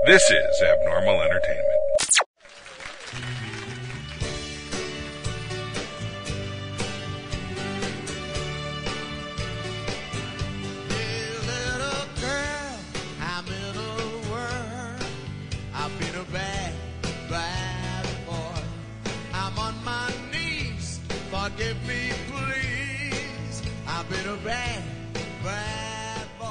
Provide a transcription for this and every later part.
This is Abnormal Entertainment. Forgive me, please. I've been a bad, bad boy.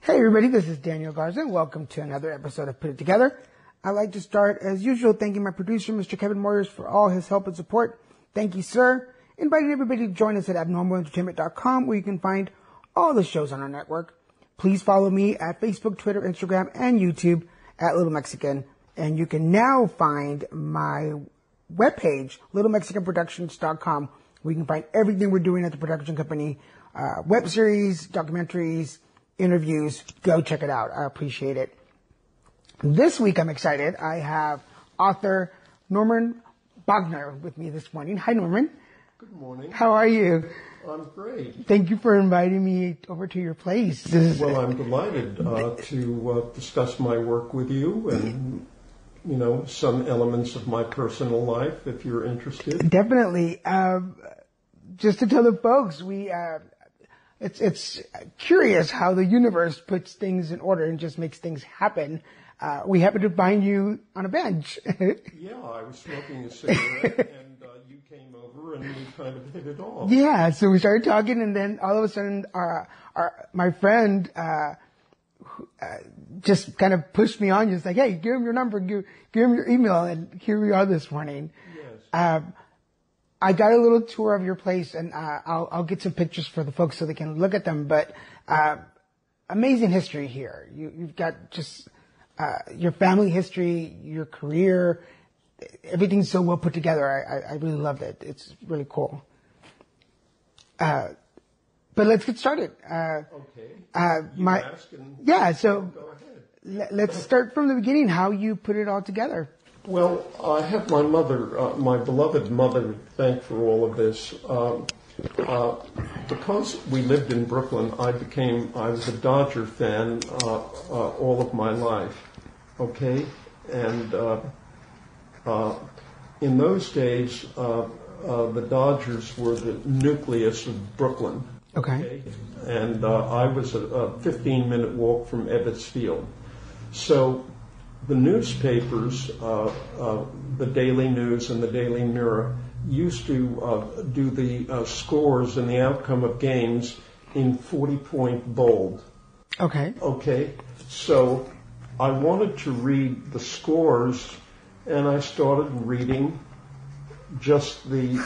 Hey everybody, this is Daniel Garza. Welcome to another episode of Put It Together. I'd like to start, as usual, thanking my producer, Mr. Kevin Moyers, for all his help and support. Thank you, sir. Inviting everybody to join us at abnormalentertainment.com, where you can find all the shows on our network. Please follow me at Facebook, Twitter, Instagram, and YouTube at Little Mexican. And you can now find my webpage, littlemexicanproductions.com, where you can find everything we're doing at the production company, web series, documentaries, interviews. Go check it out. I appreciate it. This week I'm excited. I have author Norman Bogner with me this morning. Hi, Norman. Good morning. How are you? I'm great. Thank you for inviting me over to your place. Well, I'm delighted to discuss my work with you and some elements of my personal life, if you're interested. Definitely. Just to tell the folks, it's curious how the universe puts things in order and just makes things happen. We happened to find you on a bench. Yeah, I was smoking a cigarette and you came over and we kind of hit it off. Yeah, so we started talking and then all of a sudden my friend just kind of pushed me on. Just like, hey, give him your number, give him your email, and here we are this morning. Yes. I got a little tour of your place, and I'll get some pictures for the folks so they can look at them. But amazing history here. You've got just your family history, your career. Everything's so well put together. I really loved it. It's really cool. But let's get started. Okay. So go ahead. Let's start from the beginning, how you put it all together. Well, I have my mother, my beloved mother, to thank for all of this. Because we lived in Brooklyn, I was a Dodger fan all of my life. Okay? And in those days, the Dodgers were the nucleus of Brooklyn. Okay. And I was a 15-minute walk from Ebbets Field. So the newspapers, the Daily News and the Daily Mirror, used to do the scores and the outcome of games in 40-point bold. Okay. Okay. So I wanted to read the scores, and I started reading just the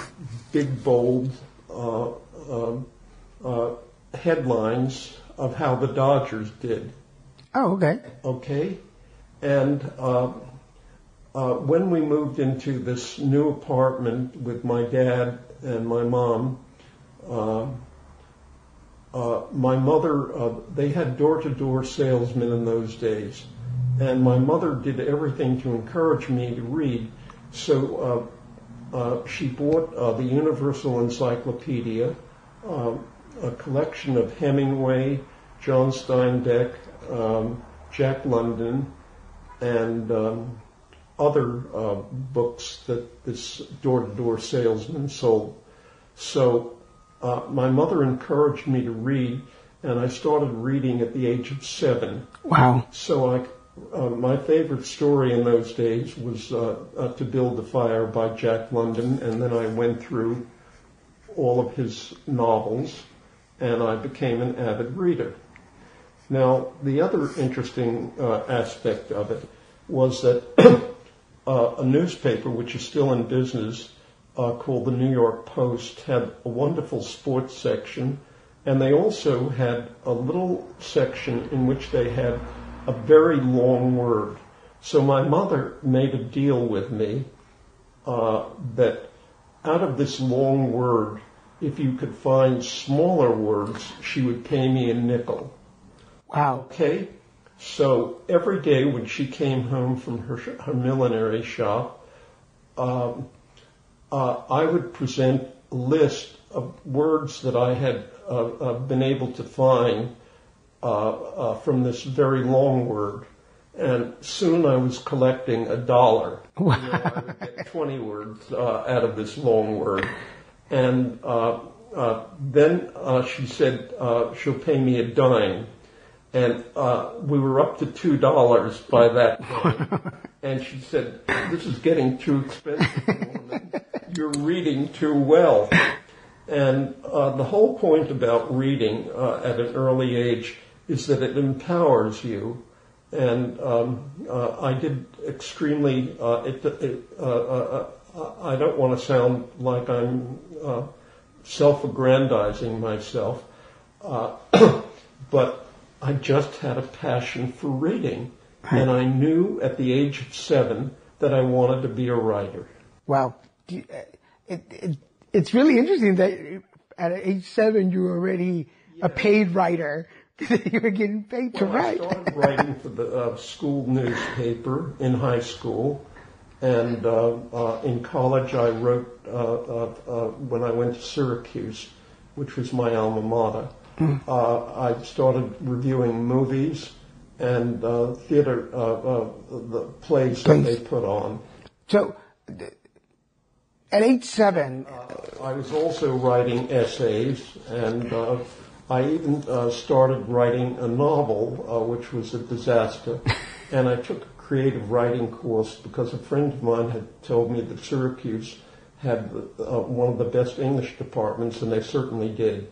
big bold headlines of how the Dodgers did. Oh, okay. Okay. And when we moved into this new apartment with my dad and my mom, my mother, they had door-to-door salesmen in those days. And my mother did everything to encourage me to read. So she bought the Universal Encyclopedia, a collection of Hemingway, John Steinbeck, Jack London, and other books that this door-to-door salesman sold. So my mother encouraged me to read, and I started reading at the age of 7. Wow. So my favorite story in those days was To Build a Fire by Jack London, and then I went through all of his novels, and I became an avid reader. Now, the other interesting aspect of it was that a newspaper, which is still in business, called the New York Post, had a wonderful sports section, and they also had a little section in which they had a very long word. So my mother made a deal with me that out of this long word, if you could find smaller words, she would pay me a nickel. Wow. Okay? So every day when she came home from her millinery shop, I would present a list of words that I had been able to find from this very long word. And soon I was collecting $1. Wow. I would get 20 words out of this long word. And then she said she'll pay me a dime. And we were up to $2 by that time. And she said, this is getting too expensive, woman. You're reading too well. And the whole point about reading at an early age is that it empowers you. And I did extremely, I don't want to sound like I'm self-aggrandizing myself, but I just had a passion for reading. And I knew at the age of 7 that I wanted to be a writer. Wow. It's really interesting that at age 7 you were already a paid writer. You were getting paid to write. I started writing for the school newspaper in high school, and in college I wrote when I went to Syracuse, which was my alma mater. I started reviewing movies and theater, the plays that they put on. So, at age 7... I was also writing essays, and I even started writing a novel, which was a disaster, and I took a creative writing course because a friend of mine had told me that Syracuse had one of the best English departments, and they certainly did.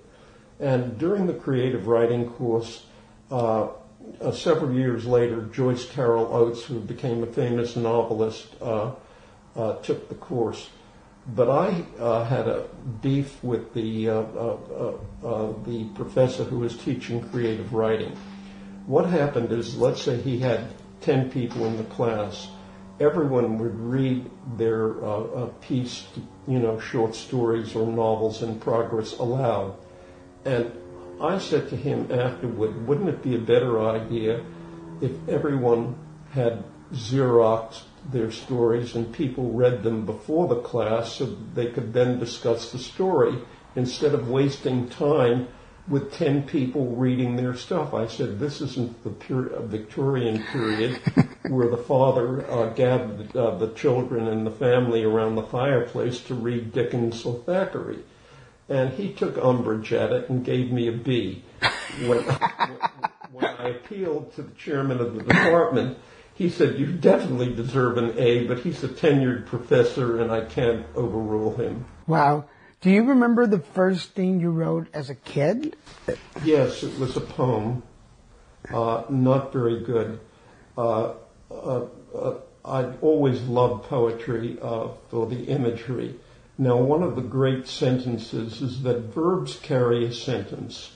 And during the creative writing course, several years later, Joyce Carol Oates, who became a famous novelist, took the course. But I had a beef with the professor who was teaching creative writing. What happened is, let's say he had 10 people in the class. Everyone would read their piece, short stories or novels in progress aloud. And I said to him afterward, wouldn't it be a better idea if everyone had Xeroxed their stories and people read them before the class so they could then discuss the story instead of wasting time with 10 people reading their stuff? I said, this isn't the Victorian period where the father gathered the children and the family around the fireplace to read Dickens or Thackeray. And he took umbrage at it and gave me a B. When I appealed to the chairman of the department, he said, you definitely deserve an A, but he's a tenured professor and I can't overrule him. Wow. Do you remember the first thing you wrote as a kid? Yes, it was a poem. Not very good. I'd always loved poetry for the imagery. Now, one of the great sentences is that verbs carry a sentence.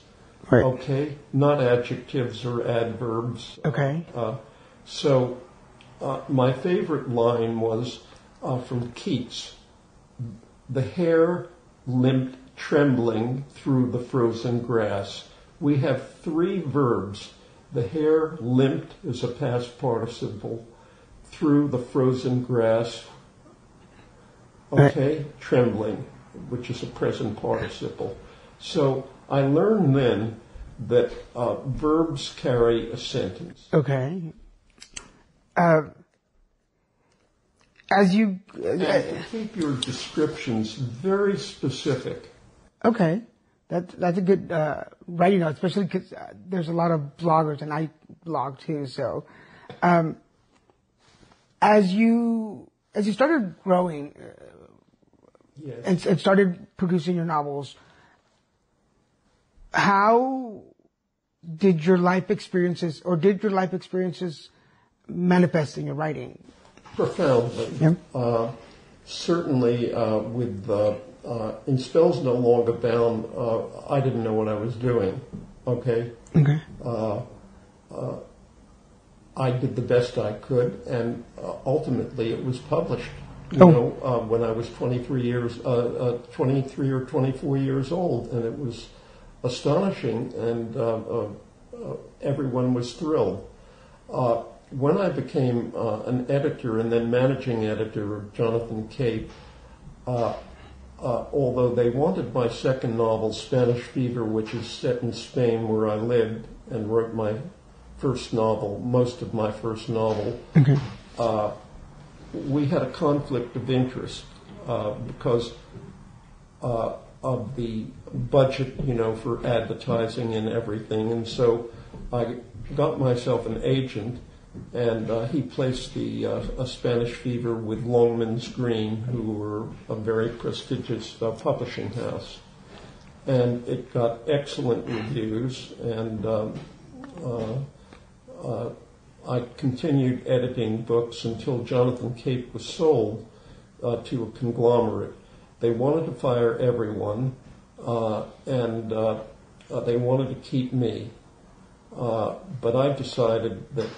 Right. Okay? Not adjectives or adverbs. Okay. So my favorite line was from Keats. The hare limped trembling through the frozen grass. We have 3 verbs. The hare limped is a past participle through the frozen grass. Okay, trembling, which is a present participle. So I learned then that verbs carry a sentence. Okay. As you... and keep your descriptions very specific. Okay. That's a good writing note, especially because there's a lot of bloggers, and I blog too, so... As you started growing... Yes. And started producing your novels, how did your life experiences manifest in your writing? Profoundly. Yeah. Certainly with In Spells No Longer Bound, I didn't know what I was doing. Okay? Okay. I did the best I could, and ultimately it was published. When I was 23 or 24 years old, and it was astonishing, and everyone was thrilled. When I became an editor and then managing editor of Jonathan Cape, although they wanted my second novel, Spanish Fever, which is set in Spain where I lived and wrote my first novel, most of my first novel, Okay. we had a conflict of interest because of the budget, for advertising and everything. And so I got myself an agent, and he placed a Spanish Fever with Longmans Green, who were a very prestigious publishing house. And it got excellent reviews, and I continued editing books until Jonathan Cape was sold to a conglomerate. They wanted to fire everyone, and they wanted to keep me. But I decided that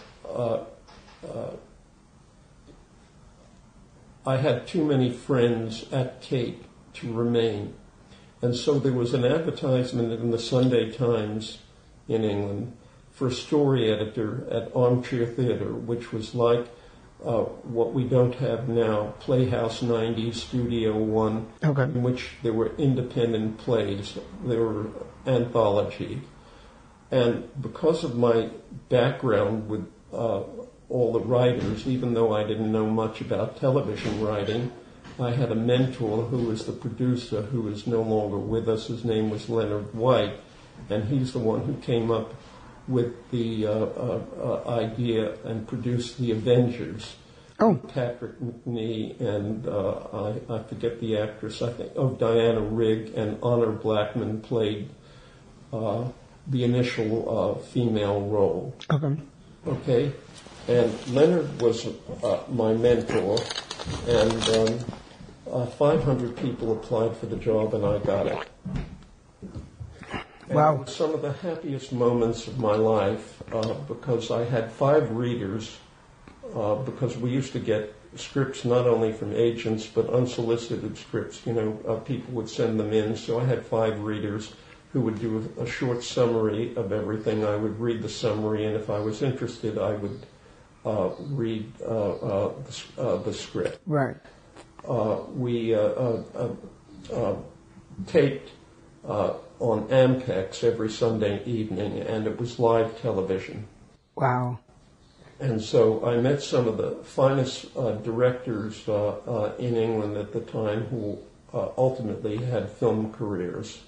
I had too many friends at Cape to remain. And so there was an advertisement in the Sunday Times in England for a story editor at Armchair Theatre, which was like what we don't have now, Playhouse 90, Studio One, Okay. in which there were independent plays, there were anthology. And because of my background with all the writers, even though I didn't know much about television writing, I had a mentor who was the producer, who is no longer with us. His name was Leonard White, and he's the one who came up with the idea and produced The Avengers. Oh. Patrick McNee and I forget the actress, I think, Diana Rigg, and Honor Blackman played the initial female role. Okay. Okay? And Leonard was my mentor, and 500 people applied for the job, and I got it. And Wow. it was some of the happiest moments of my life because I had 5 readers, because we used to get scripts not only from agents but unsolicited scripts. People would send them in, so I had 5 readers who would do a short summary of everything. I would read the summary, and if I was interested, I would read the script. Right. We taped on Ampex every Sunday evening, and it was live television. Wow. And so I met some of the finest directors in England at the time who ultimately had film careers.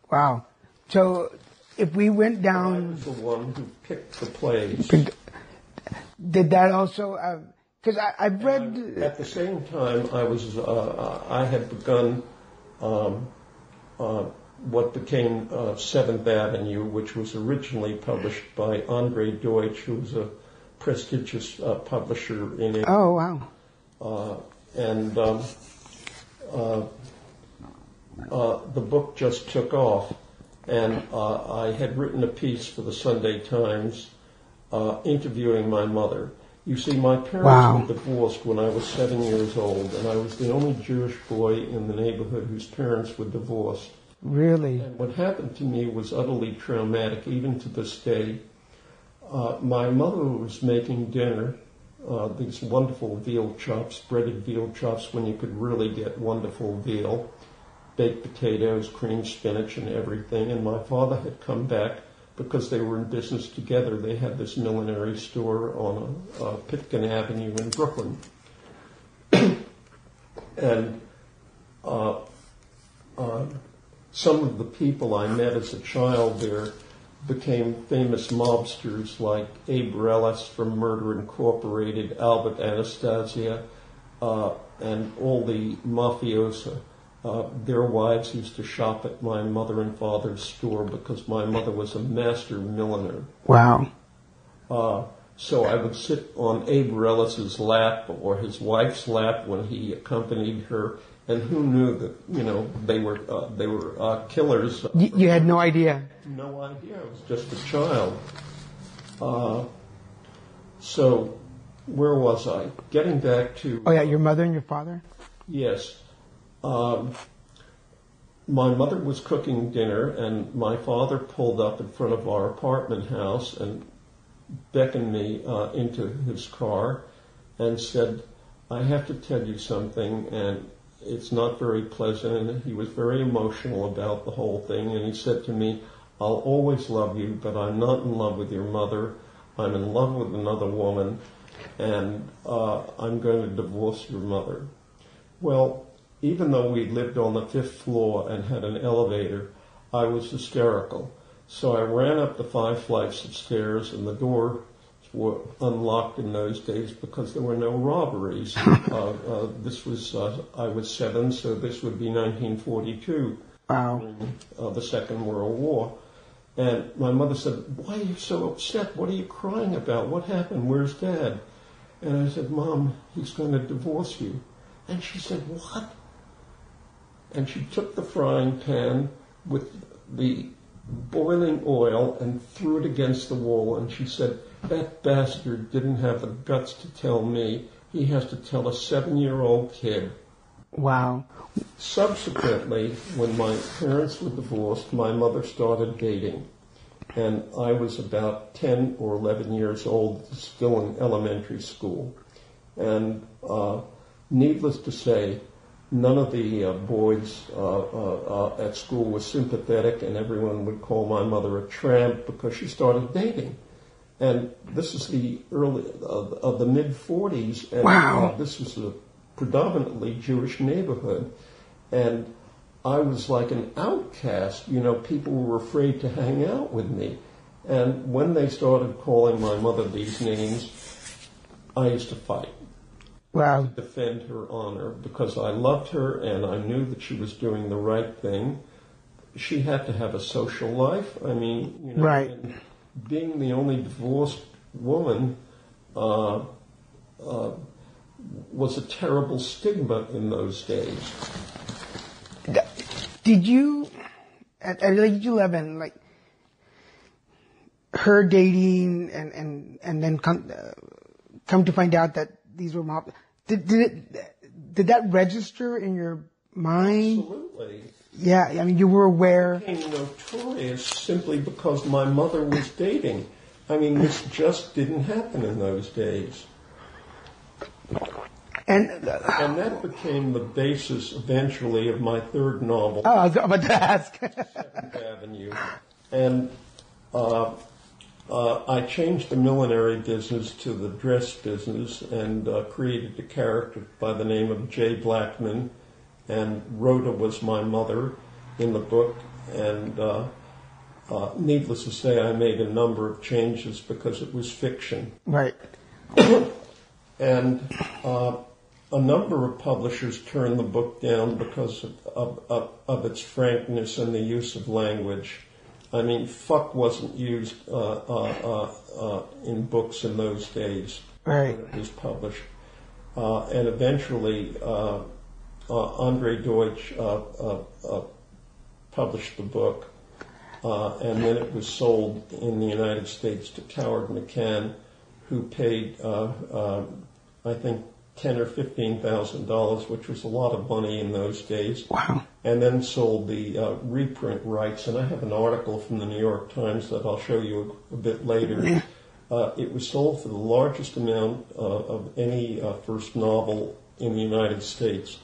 Wow. So if we went I down, was the one who picked the plays. did that also? Because I've read. At the same time, I had begun what became Seventh Avenue, which was originally published by Andre Deutsch, who was a prestigious publisher in England. Oh wow. The book just took off, and I had written a piece for the Sunday Times interviewing my mother. You see, my parents were divorced when I was 7 years old, and I was the only Jewish boy in the neighborhood whose parents were divorced. Really? And what happened to me was utterly traumatic, even to this day. My mother was making dinner, these wonderful veal chops, breaded veal chops when you could really get wonderful veal, baked potatoes, creamed spinach, and everything. And my father had come back because they were in business together. They had this millinery store on Pitkin Avenue in Brooklyn. And some of the people I met as a child there became famous mobsters like Abe Reles from Murder Incorporated, Albert Anastasia, and all the mafiosa. Their wives used to shop at my mother and father's store because my mother was a master milliner. Wow. So I would sit on Abe Reles's lap or his wife's lap when he accompanied her, and who knew that they were killers? You had no idea. No idea. I was just a child. So where was I? Getting back to... Oh yeah, your mother and your father? Yes. My mother was cooking dinner, and my father pulled up in front of our apartment house and beckoned me into his car and said, "I have to tell you something, and it's not very pleasant." And he was very emotional about the whole thing, and he said to me, "I'll always love you, but I'm not in love with your mother. I'm in love with another woman, and I'm going to divorce your mother. Well, even though we lived on the 5th floor and had an elevator, I was hysterical. So I ran up the 5 flights of stairs, and the doors were unlocked in those days because there were no robberies. This was, I was 7, so this would be 1942. Wow. The Second World War. And my mother said, "Why are you so upset? What are you crying about? What happened? Where's Dad?" And I said, "Mom, he's going to divorce you." And she said, "What?" And she took the frying pan with the boiling oil and threw it against the wall, and she said, "That bastard didn't have the guts to tell me. He has to tell a 7-year-old kid." Wow. Subsequently, when my parents were divorced, my mother started dating. And I was about 10 or 11 years old, still in elementary school. And needless to say, none of the boys at school were sympathetic, and everyone would call my mother a tramp because she started dating. And this is the early of the mid-40s, and Wow. This was a predominantly Jewish neighborhood, and I was like an outcast. You know, people were afraid to hang out with me. And when they started calling my mother these names, I used to fight. Wow. Defend her honor because I loved her and I knew that she was doing the right thing. She had to have a social life. I mean, you know, Right. and being the only divorced woman was a terrible stigma in those days. Did you, at age 11, like, her dating and then come to find out that these were mob, did that register in your mind? Absolutely. Yeah, I mean, you were aware. It became notorious simply because my mother was dating. I mean, this just didn't happen in those days. And that became the basis eventually of my third novel, I was about to ask. 7th Avenue. And I changed the millinery business to the dress business and created a character by the name of Jay Blackman. And Rhoda was my mother in the book. And needless to say, I made a number of changes because it was fiction. Right. And a number of publishers turned the book down because of its frankness and the use of language. I mean, fuck wasn't used in books in those days Right. when it was published. And eventually, Andre Deutsch published the book, and then it was sold in the United States to Coward McCann, who paid, I think, $10,000 or $15,000, which was a lot of money in those days. Wow. And then sold the reprint rights. And I have an article from the New York Times that I'll show you a bit later. It was sold for the largest amount of any first novel in the United States.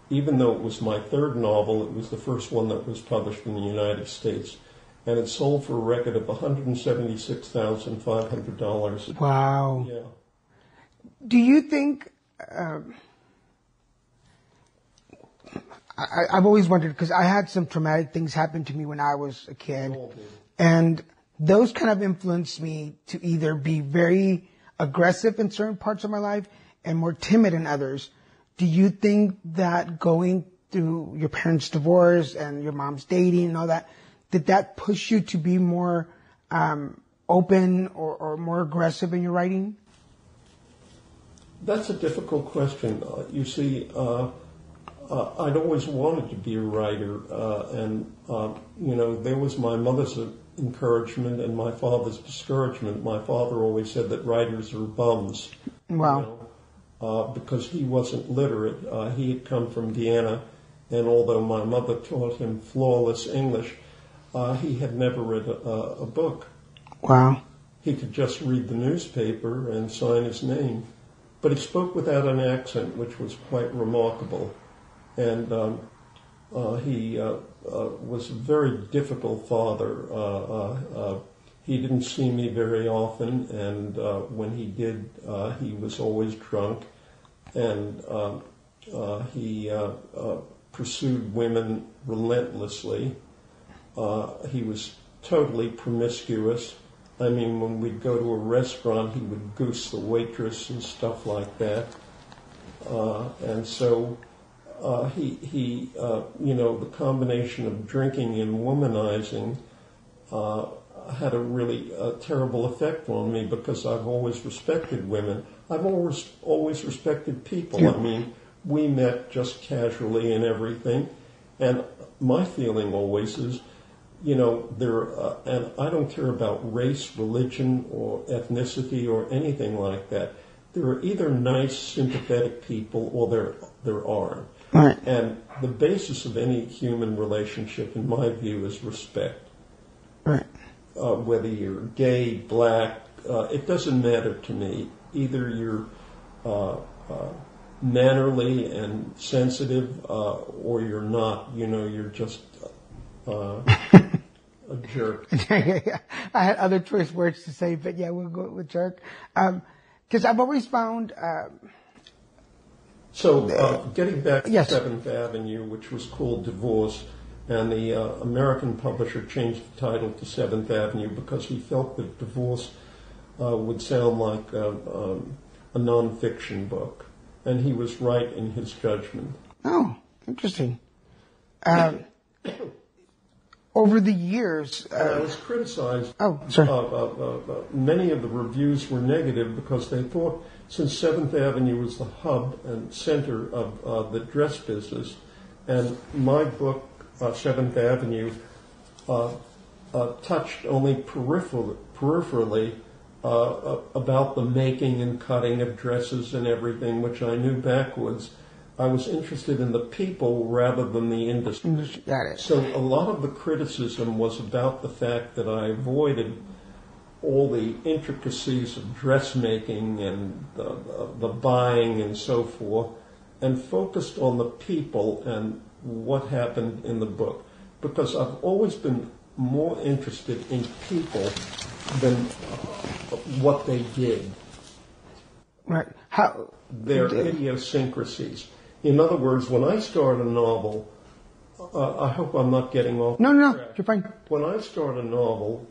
Even though it was my third novel, it was the first one that was published in the United States. And it sold for a record of $176,500. Wow. Yeah. Do you think, I've always wondered, because I had some traumatic things happen to me when I was a kid, and those kind of influenced me to either be very aggressive in certain parts of my life and more timid in others. Do you think that going through your parents' divorce and your mom's dating and all that, did that push you to be more open or more aggressive in your writing? That's a difficult question. You see, I'd always wanted to be a writer, and there was my mother's encouragement and my father's discouragement. My father always said that writers are bums. Wow. Because he wasn't literate. He had come from Vienna, and although my mother taught him flawless English, he had never read a book. Wow. He could just read the newspaper and sign his name. But he spoke without an accent, which was quite remarkable. And he was a very difficult father. He didn't see me very often, and when he did, he was always drunk, and he pursued women relentlessly. He was totally promiscuous. I mean, when we'd go to a restaurant, he would goose the waitress and stuff like that. And so the combination of drinking and womanizing had a really terrible effect on me, because I've always respected women. I've always respected people. I mean, we met just casually and everything. And my feeling always is, and I don't care about race, religion, or ethnicity, or anything like that. There are either nice, sympathetic people, or there aren't. Right. And the basis of any human relationship, in my view, is respect. Right. Whether you're gay, black, it doesn't matter to me. Either you're mannerly and sensitive, or you're not. You're just a jerk. I had other choice words to say, but yeah, we'll go with jerk. Because I've always found... getting back to yes. 7th Avenue, which was called Divorce, and the American publisher changed the title to 7th Avenue because he felt that Divorce would sound like a nonfiction book. And he was right in his judgment. Oh, interesting. Over the years... I was criticized. Oh, sorry. Many of the reviews were negative because they thought, since 7th Avenue was the hub and center of the dress business, and my book, 7th Avenue, touched only peripherally about the making and cutting of dresses and everything, which I knew backwards. I was interested in the people rather than the industry. Got it. So a lot of the criticism was about the fact that I avoided all the intricacies of dressmaking and the buying and so forth, and focused on the people and what happened in the book. Because I've always been more interested in people than what they did. Right. How? Their idiosyncrasies. In other words, when I start a novel, I hope I'm not getting off. No, track. you're fine. When I start a novel,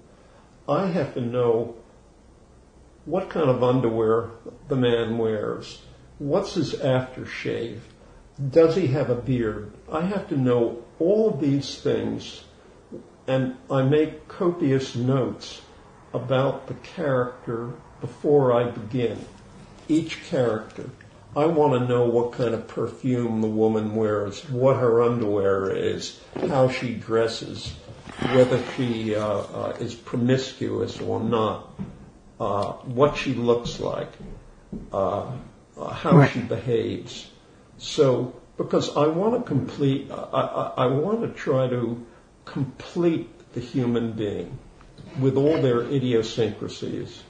I have to know what kind of underwear the man wears. What's his aftershave? Does he have a beard? I have to know all of these things, and I make copious notes about the character before I begin. Each character. I want to know what kind of perfume the woman wears, what her underwear is, how she dresses, whether she is promiscuous or not, what she looks like, how she behaves. So, because I want to complete, I want to try to complete the human being with all their idiosyncrasies.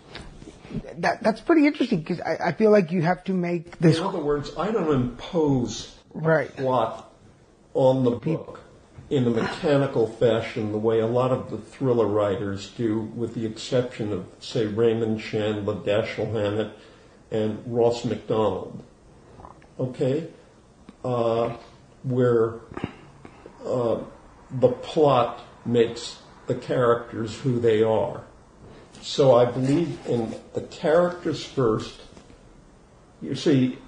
That's pretty interesting, because I feel like you have to make this... In other words, I don't impose right. plot on the book in a mechanical fashion the way a lot of the thriller writers do, with the exception of, say, Raymond Chandler, Dashiell Hammett, and Ross MacDonald. Okay? Where the plot makes the characters who they are. So I believe in the characters first. You see,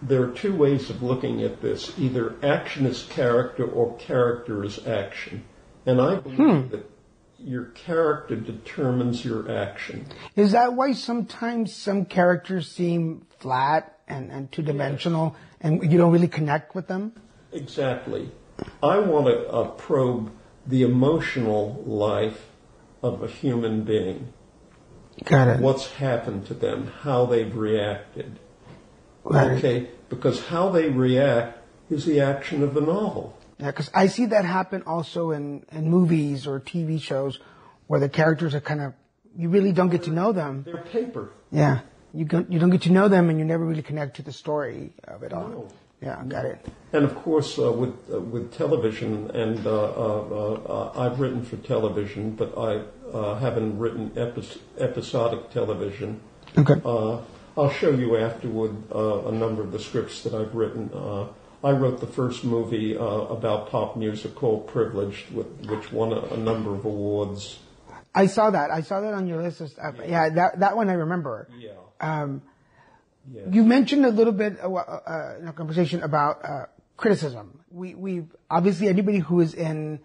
there are two ways of looking at this. Either action is character or character is action. And I believe that your character determines your action. Is that why sometimes some characters seem flat and two-dimensional, and you don't really connect with them? Exactly. I want to probe the emotional life of a human being. Got it. What's happened to them, how they've reacted. Right. Okay, because how they react is the action of the novel. Yeah, because I see that happen also in movies or TV shows where the characters are kind of, you really don't get to know them. They're paper. Yeah. You don't get to know them, and you never really connect to the story of it all. No. Yeah, got it. And of course, with television, and I've written for television, but I haven't written episodic television. Okay. I'll show you afterward a number of the scripts that I've written. I wrote the first movie about pop music called Privileged, which won a number of awards. I saw that. I saw that on your list of stuff. Yeah, that one I remember. Yeah. Yes. You mentioned a little bit in our conversation about criticism. We obviously anybody who is in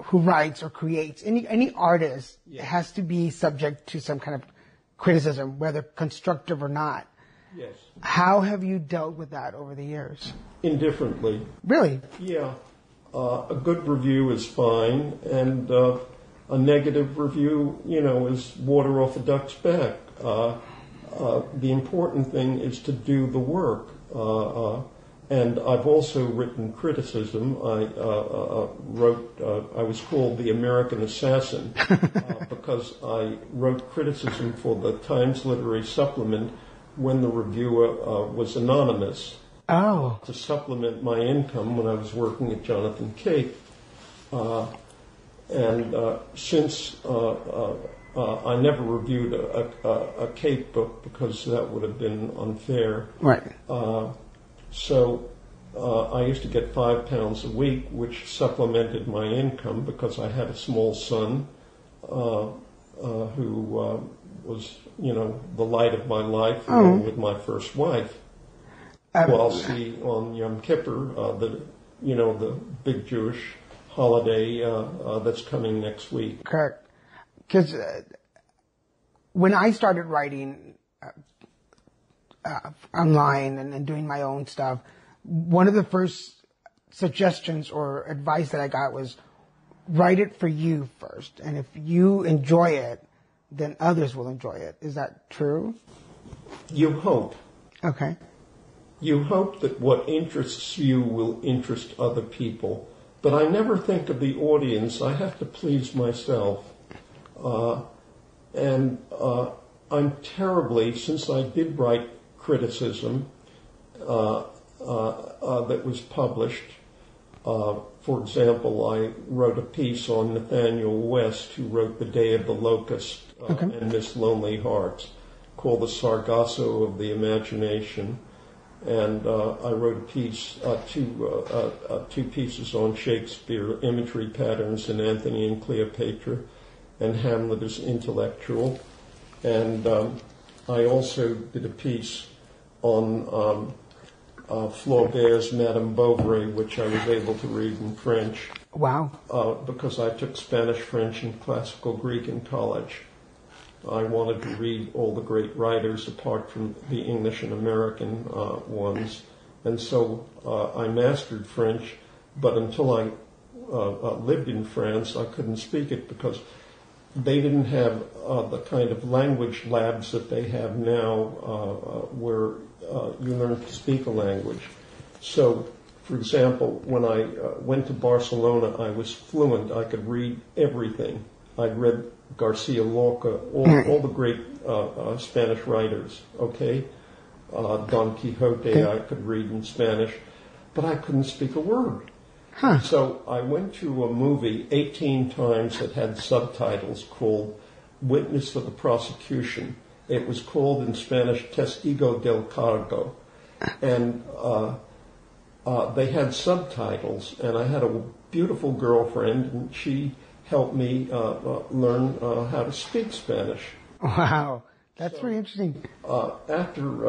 who writes or creates any artist has to be subject to some kind of criticism, whether constructive or not. Yes. How have you dealt with that over the years? Indifferently. Really? Yeah. A good review is fine, and a negative review, is water off a duck's back. The important thing is to do the work. And I've also written criticism. I was called the American Assassin because I wrote criticism for the Times Literary Supplement when the reviewer was anonymous. Oh. To supplement my income when I was working at Jonathan Cape. Since I never reviewed a Cape book because that would have been unfair. Right. So I used to get £5 a week, which supplemented my income because I had a small son who was, the light of my life, along with my first wife. Well, see on Yom Kippur, the big Jewish holiday that's coming next week. Correct. Because when I started writing online and doing my own stuff, one of the first suggestions or advice that I got was write it for you first. And if you enjoy it, then others will enjoy it. Is that true? You hope. Okay. You hope that what interests you will interest other people. But I never think of the audience. I have to please myself. I'm terribly, since I did write criticism that was published. For example, I wrote a piece on Nathaniel West, who wrote The Day of the Locust and Miss Lonely Hearts, called The Sargasso of the Imagination. And I wrote a piece, two pieces on Shakespeare, Imagery Patterns in Antony and Cleopatra, and Hamlet as Intellectual. And I also did a piece on Flaubert's Madame Bovary, which I was able to read in French. Wow. Because I took Spanish, French, and Classical Greek in college. I wanted to read all the great writers apart from the English and American ones. And so I mastered French, but until I lived in France, I couldn't speak it they didn't have the kind of language labs that they have now where you learn to speak a language. So, for example, when I went to Barcelona, I was fluent. I could read everything. I'd read Garcia Lorca, all the great Spanish writers, okay? Don Quixote I could read in Spanish, but I couldn't speak a word. Huh. So I went to a movie 18 times that had subtitles called Witness for the Prosecution. It was called in Spanish Testigo del Cargo. And they had subtitles, and I had a beautiful girlfriend, and she helped me learn how to speak Spanish. Wow. That's very interesting. After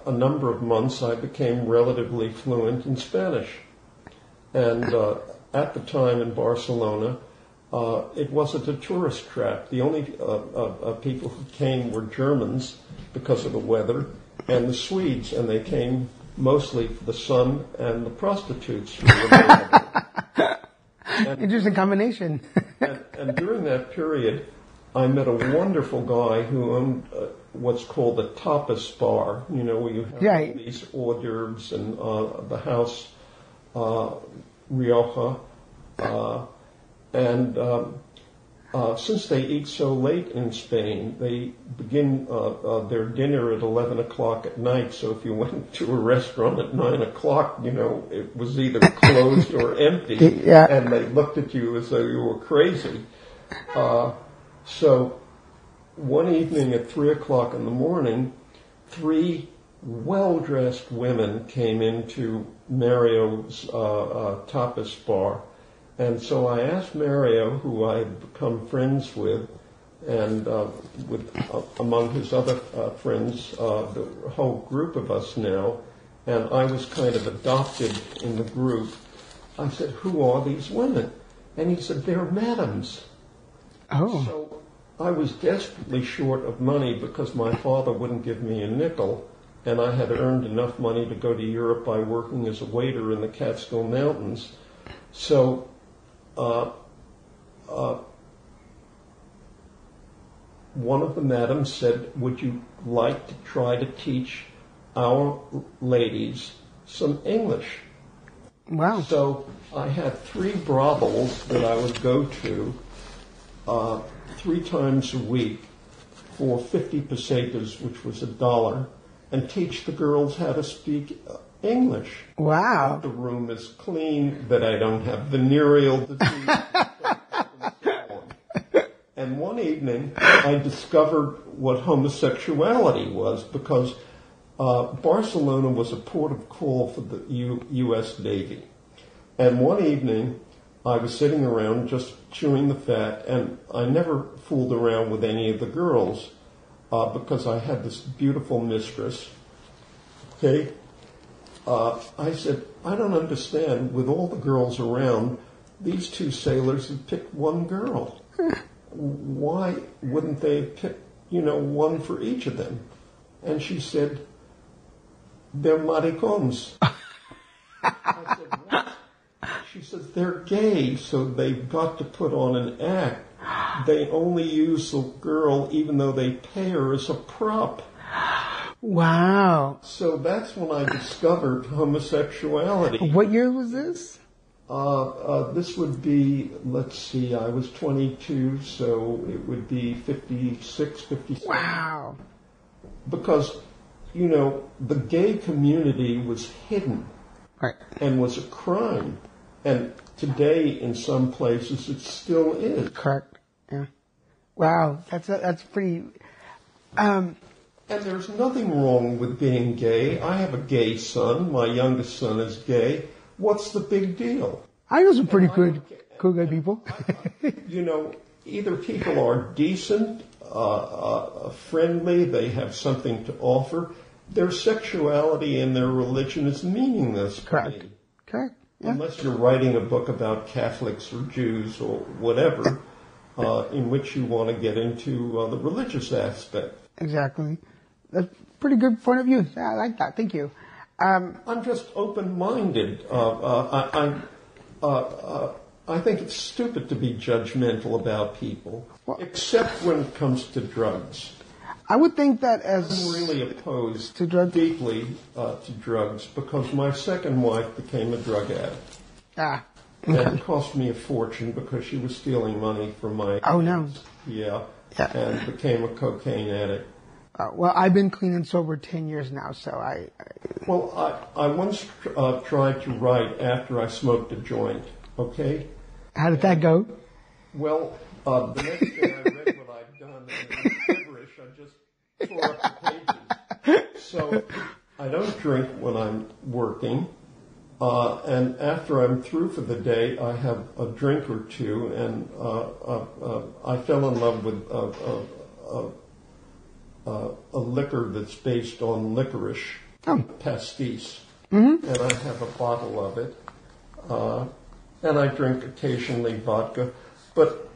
a number of months, I became relatively fluent in Spanish. And at the time in Barcelona, it wasn't a tourist trap. The only people who came were Germans because of the weather, and the Swedes, and they came mostly for the sun and the prostitutes. Interesting combination. and during that period, I met a wonderful guy who owned what's called a tapas bar, where you have all these hors d'oeuvres and the house Rioja. since they eat so late in Spain, they begin their dinner at 11 o'clock at night. So if you went to a restaurant at 9 o'clock, it was either closed or empty, Yeah. and they looked at you as though you were crazy. So one evening at 3 o'clock in the morning, 3 well-dressed women came into Mario's tapas bar. And so I asked Mario, who I had become friends with, and among his other friends, the whole group of us now, and I was kind of adopted in the group. I said, "Who are these women?" And he said, "They're madams." Oh. So I was desperately short of money because my father wouldn't give me a nickel, and I had earned enough money to go to Europe by working as a waiter in the Catskill Mountains. So one of the madams said, "Would you like to try to teach our ladies some English?" Wow. So I had 3 brothels that I would go to 3 times a week for 50 pesetas, which was $1, and teach the girls how to speak English. Wow. The room is clean, that I don't have venereal disease, and so on. And one evening, I discovered what homosexuality was, because Barcelona was a port of call for the U.S. Navy. And one evening, I was sitting around just chewing the fat, and I never fooled around with any of the girls because I had this beautiful mistress. Okay? I said, "I don't understand. With all the girls around, these 2 sailors have picked one girl. Why wouldn't they have picked, one for each of them?" And she said, "They're maricons." I said, "What?" She says, "They're gay, so they've got to put on an act. They only use the girl even though they pay her as a prop." Wow. So that's when I discovered homosexuality. What year was this? This would be, let's see, I was 22, so it would be 56, 57. Wow. Because, the gay community was hidden. Right. And was a crime. And today, in some places, it still is. Correct. Yeah. Wow. That's pretty. And there's nothing wrong with being gay. I have a gay son. My youngest son is gay. What's the big deal? I know some pretty cool gay people. Either people are decent, friendly, they have something to offer. Their sexuality and their religion is meaningless to Correct. me. Correct. Yeah. Unless you're writing a book about Catholics or Jews or whatever, in which you want to get into the religious aspect. Exactly. That's a pretty good point of view. Yeah, I like that. Thank you. I'm just open-minded. I think it's stupid to be judgmental about people, except when it comes to drugs. I would think that as I'm really opposed to drugs? deeply to drugs because my second wife became a drug addict. Okay. And it cost me a fortune because she was stealing money from my... Oh, no. Yeah. Yeah. And became a cocaine addict. Well, I've been clean and sober 10 years now, so Well, I once tried to write after I smoked a joint, okay? How did that go? Well, the next day I read what I'd done, and it was gibberish. I just tore up the pages. So I don't drink when I'm working, and after I'm through for the day, I have a drink or two, and I fell in love with a liquor that's based on licorice, pastis, and I have a bottle of it, and I drink occasionally vodka, but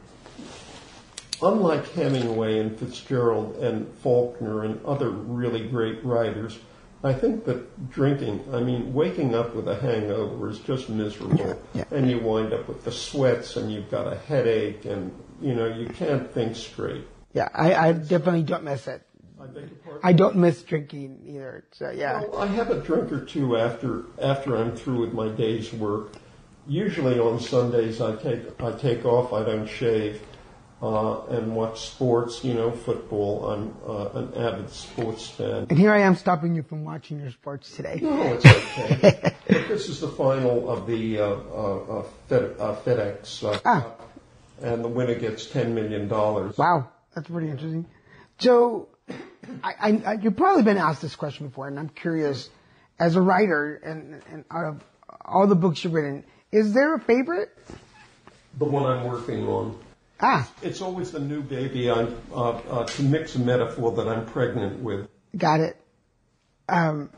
unlike Hemingway and Fitzgerald and Faulkner and other really great writers, I think that drinking, waking up with a hangover is just miserable, and you wind up with the sweats and you've got a headache and, you can't think straight. Yeah, I definitely don't miss it. I beg your pardon? I don't miss drinking either. So yeah. Well, I have a drink or two after I'm through with my day's work. Usually on Sundays I take off. I don't shave, and watch sports, football. I'm an avid sports fan. And here I am stopping you from watching your sports today. No, it's okay. But this is the final of the FedEx Cup, and the winner gets $10 million. Wow, that's pretty interesting. So, you've probably been asked this question before, and I'm curious, as a writer, and out of all the books you've written, is there a favorite? The one I'm working on. It's always the new baby. To mix a metaphor that I'm pregnant with. Got it. And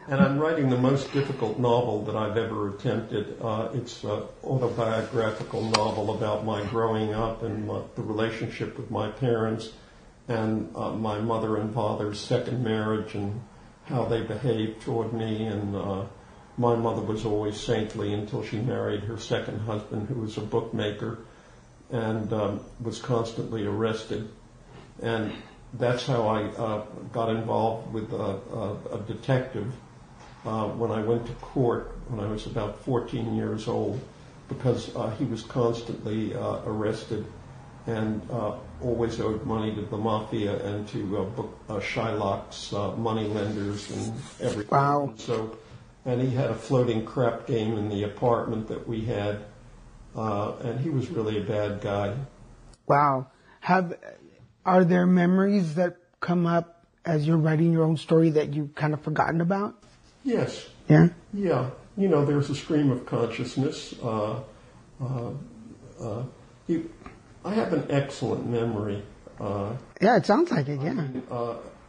I'm writing the most difficult novel that I've ever attempted. It's an autobiographical novel about my growing up and the relationship with my parents and my mother and father's second marriage and how they behaved toward me. And my mother was always saintly until she married her second husband, who was a bookmaker, and was constantly arrested. And that's how I got involved with a detective when I went to court when I was about 14 years old, because he was constantly arrested and always owed money to the mafia and to Shylock's moneylenders and everything. Wow. And he had a floating crap game in the apartment that we had. And he was really a bad guy. Wow. Are there memories that come up as you're writing your own story that you've kind of forgotten about? Yes. Yeah? Yeah. There's a stream of consciousness. I have an excellent memory. Yeah, it sounds like it, yeah.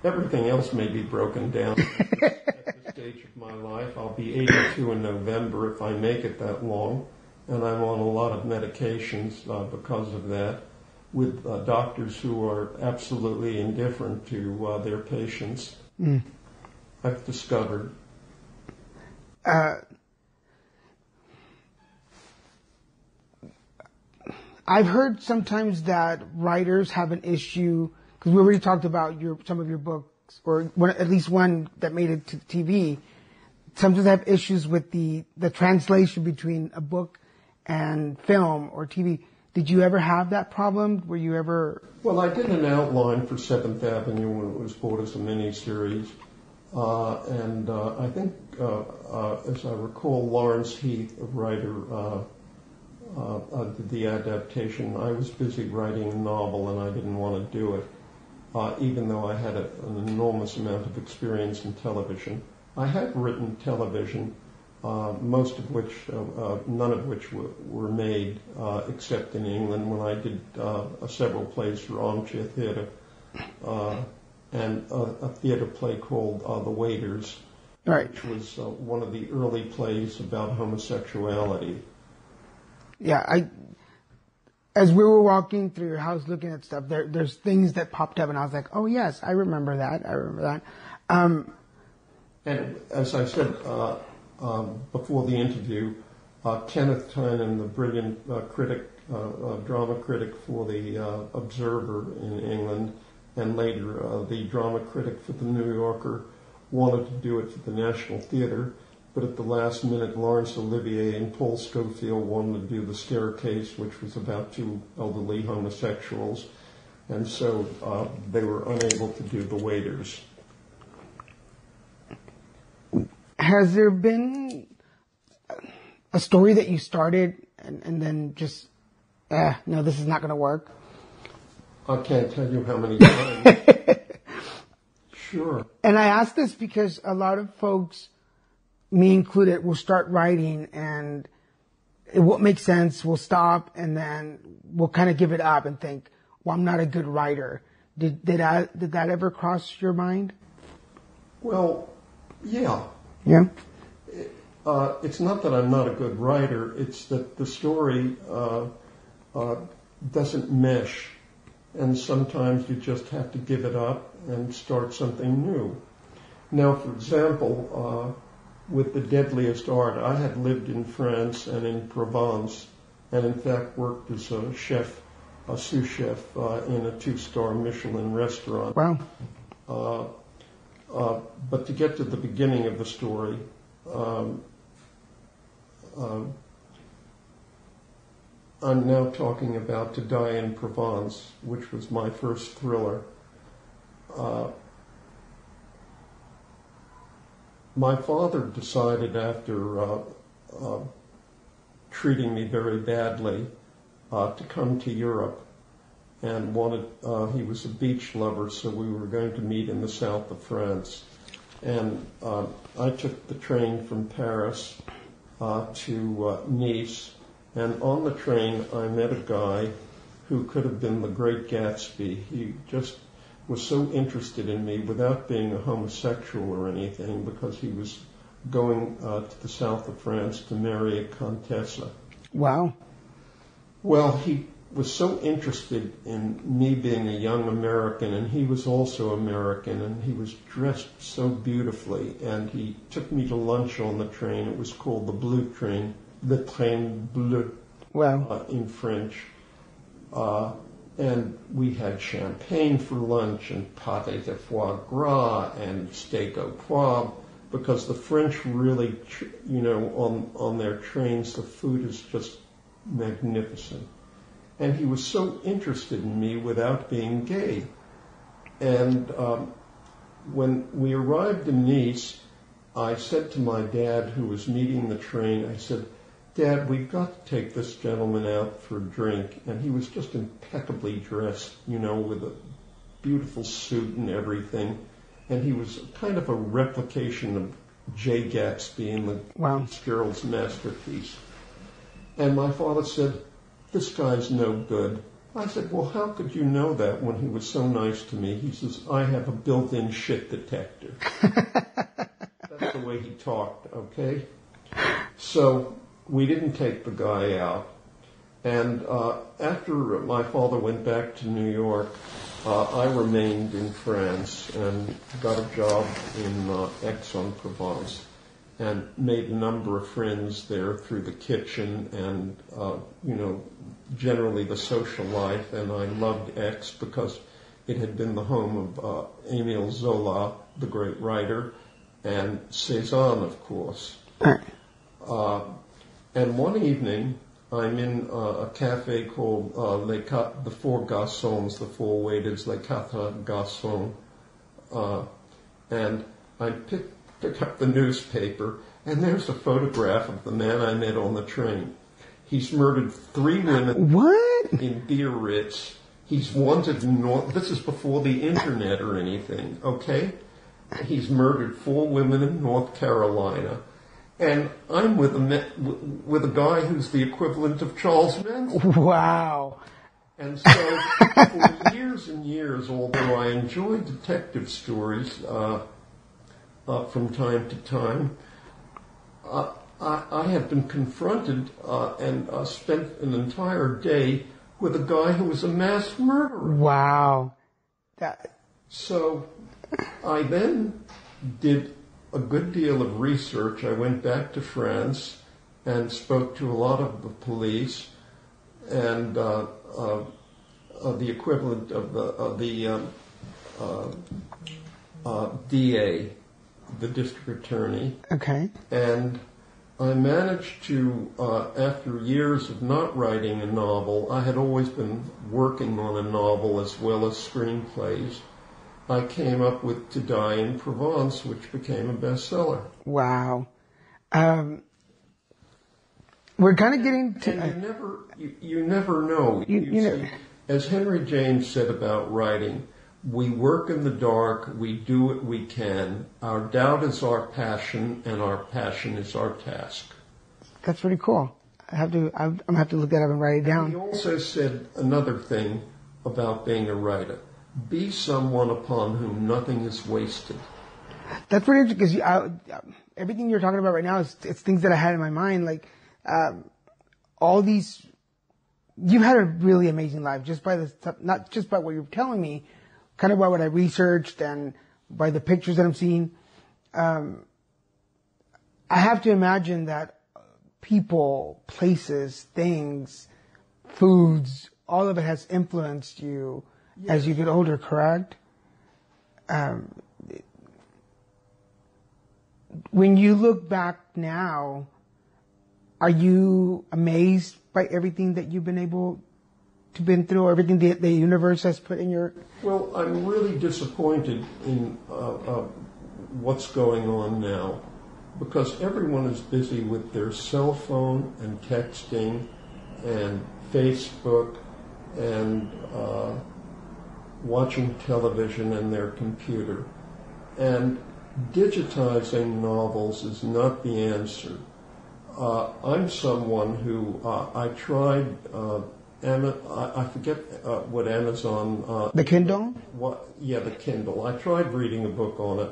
Everything else may be broken down at this stage of my life. I'll be 82 in November if I make it that long. And I'm on a lot of medications because of that, with doctors who are absolutely indifferent to their patients. I've discovered. I've heard sometimes that writers have an issue, because we already talked about some of your books, or at least one that made it to TV. Sometimes have issues with the translation between a book and film or TV. Did you ever have that problem? Were you ever... Well, I did an outline for 7th Avenue when it was bought as a miniseries. And I think, as I recall, Lawrence Heath, a writer, did the adaptation. I was busy writing a novel and I didn't want to do it, even though I had an enormous amount of experience in television. I had written television, most of which, none of which were made, except in England when I did several plays for Armchair Theatre, and a theatre play called The Waiters, right, which was one of the early plays about homosexuality. Yeah, as we were walking through your house looking at stuff, there's things that popped up, and I was like, oh yes, I remember that. And as I said before the interview, Kenneth Tynan, the brilliant drama critic for the Observer in England, and later the drama critic for the New Yorker, wanted to do it for the National Theatre, but at the last minute, Laurence Olivier and Paul Scofield wanted to do The Staircase, which was about two elderly homosexuals, and so they were unable to do The Waiters. Has there been a story that you started and then just, no, this is not going to work? I can't tell you how many times. Sure. And I ask this because a lot of folks, me included, will start writing and it won't make sense. We'll stop and then we'll kind of give it up and think, well, I'm not a good writer. Did that ever cross your mind? Well, yeah. Yeah? It's not that I'm not a good writer. It's that the story doesn't mesh. And sometimes you just have to give it up and start something new. Now, for example, with The Deadliest Art, I had lived in France and in Provence, and in fact worked as a chef, a sous chef, in a 2-star Michelin restaurant. Wow. But to get to the beginning of the story, I'm now talking about To Die in Provence, which was my first thriller. My father decided after treating me very badly to come to Europe and he was a beach lover, so we were going to meet in the south of France. And I took the train from Paris to Nice, and on the train I met a guy who could have been the Great Gatsby. He just was so interested in me without being a homosexual or anything, because he was going to the south of France to marry a Contessa. Wow. Well, he was so interested in me being a young American, and he was also American, and he was dressed so beautifully, and he took me to lunch on the train. It was called the Blue Train, the Train Bleu, Wow. in French. And we had champagne for lunch and pâté de foie gras and steak au poivre, because the French really, on their trains, the food is just magnificent. And he was so interested in me without being gay. And when we arrived in Nice, I said to my dad, who was meeting the train, I said, "Dad, we've got to take this gentleman out for a drink." And he was just impeccably dressed, with a beautiful suit and everything. And he was kind of a replication of Jay Gatsby in the Fitzgerald's masterpiece. And my father said, "This guy's no good." I said, "Well, how could you know that when he was so nice to me?" He says, "I have a built-in shit detector." That's the way he talked, okay? So we didn't take the guy out. And after my father went back to New York, I remained in France and got a job in Aix-en-Provence and made a number of friends there through the kitchen and, generally the social life. And I loved Aix because it had been the home of Émile Zola, the great writer, and Cézanne, of course. And one evening, I'm in a cafe called the Four Garçons, the Four Waiters, Les Quatre Garçons, and I pick up the newspaper, and there's a photograph of the man I met on the train. He's murdered 3 women in Biarritz. He's wanted in this is before the internet or anything, okay? He's murdered 4 women in North Carolina. And I'm with a guy who's the equivalent of Charles Manson. Wow. And so for years and years, although I enjoyed detective stories from time to time, I have been confronted and spent an entire day with a guy who was a mass murderer. Wow. So I then did a good deal of research. I went back to France and spoke to a lot of the police and the equivalent of the DA, the district attorney. Okay. And I managed to, after years of not writing a novel, I had always been working on a novel as well as screenplays. I came up with To Die in Provence, which became a bestseller. Wow. We're kind of getting to... And you never know. You see, as Henry James said about writing, we work in the dark, we do what we can. Our doubt is our passion, and our passion is our task. That's pretty cool. I'm going to have to look that up and write it down. He also said another thing about being a writer. Be someone upon whom nothing is wasted. That's pretty interesting because everything you're talking about right now it's things that I had in my mind. Like all these, you've had a really amazing life just by the stuff, not just by what you're telling me, kind of by what I researched and by the pictures that I'm seeing. I have to imagine that people, places, things, foods, all of it has influenced you. Yes. As you get older, correct? When you look back now, Are you amazed by everything that you've been through, or everything the universe has put in your... Well, I'm really disappointed in what's going on now, because everyone is busy with their cell phone and texting and Facebook and watching television and their computer. And digitizing novels is not the answer. I'm someone who I tried, I forget what Amazon... The Kindle? The Kindle. I tried reading a book on it,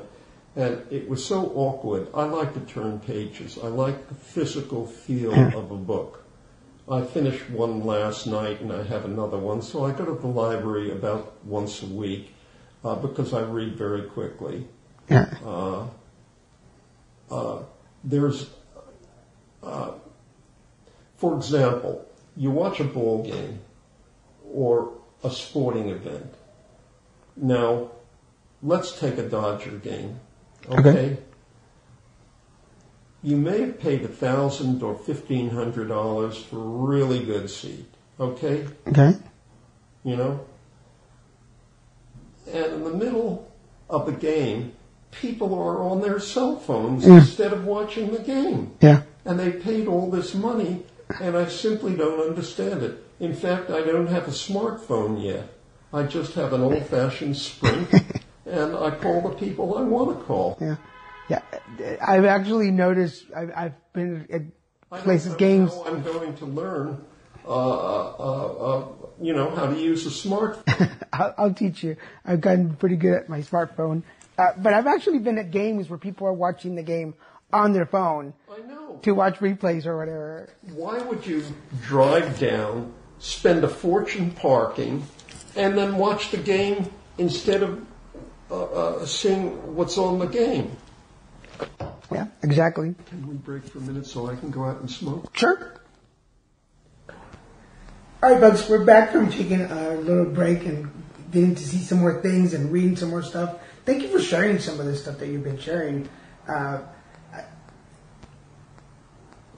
and it was so awkward. I like to turn pages. I like the physical feel of a book. I finished one last night, and I have another one, so I go to the library about once a week because I read very quickly. Yeah. For example, you watch a ball game or a sporting event. Now, let's take a Dodger game, okay? You may have paid $1,000 or $1,500 for a really good seat, okay? Okay. You know? And in the middle of the game, people are on their cell phones instead of watching the game. Yeah. And they paid all this money, and I simply don't understand it. In fact, I don't have a smartphone yet. I just have an old-fashioned Sprint, and I call the people I want to call. Yeah. Yeah. I've actually noticed, I've been at places, games. How I'm going to learn, how to use a smartphone. I'll teach you. I've gotten pretty good at my smartphone. But I've actually been at games where people are watching the game on their phone. I know. To watch replays or whatever. Why would you drive down, spend a fortune parking, and then watch the game instead of seeing what's on the game? Yeah, exactly. Can we break for a minute so I can go out and smoke? Sure. All right, folks, we're back from taking a little break and getting to see some more things and reading some more stuff. Thank you for sharing some of this stuff that you've been sharing.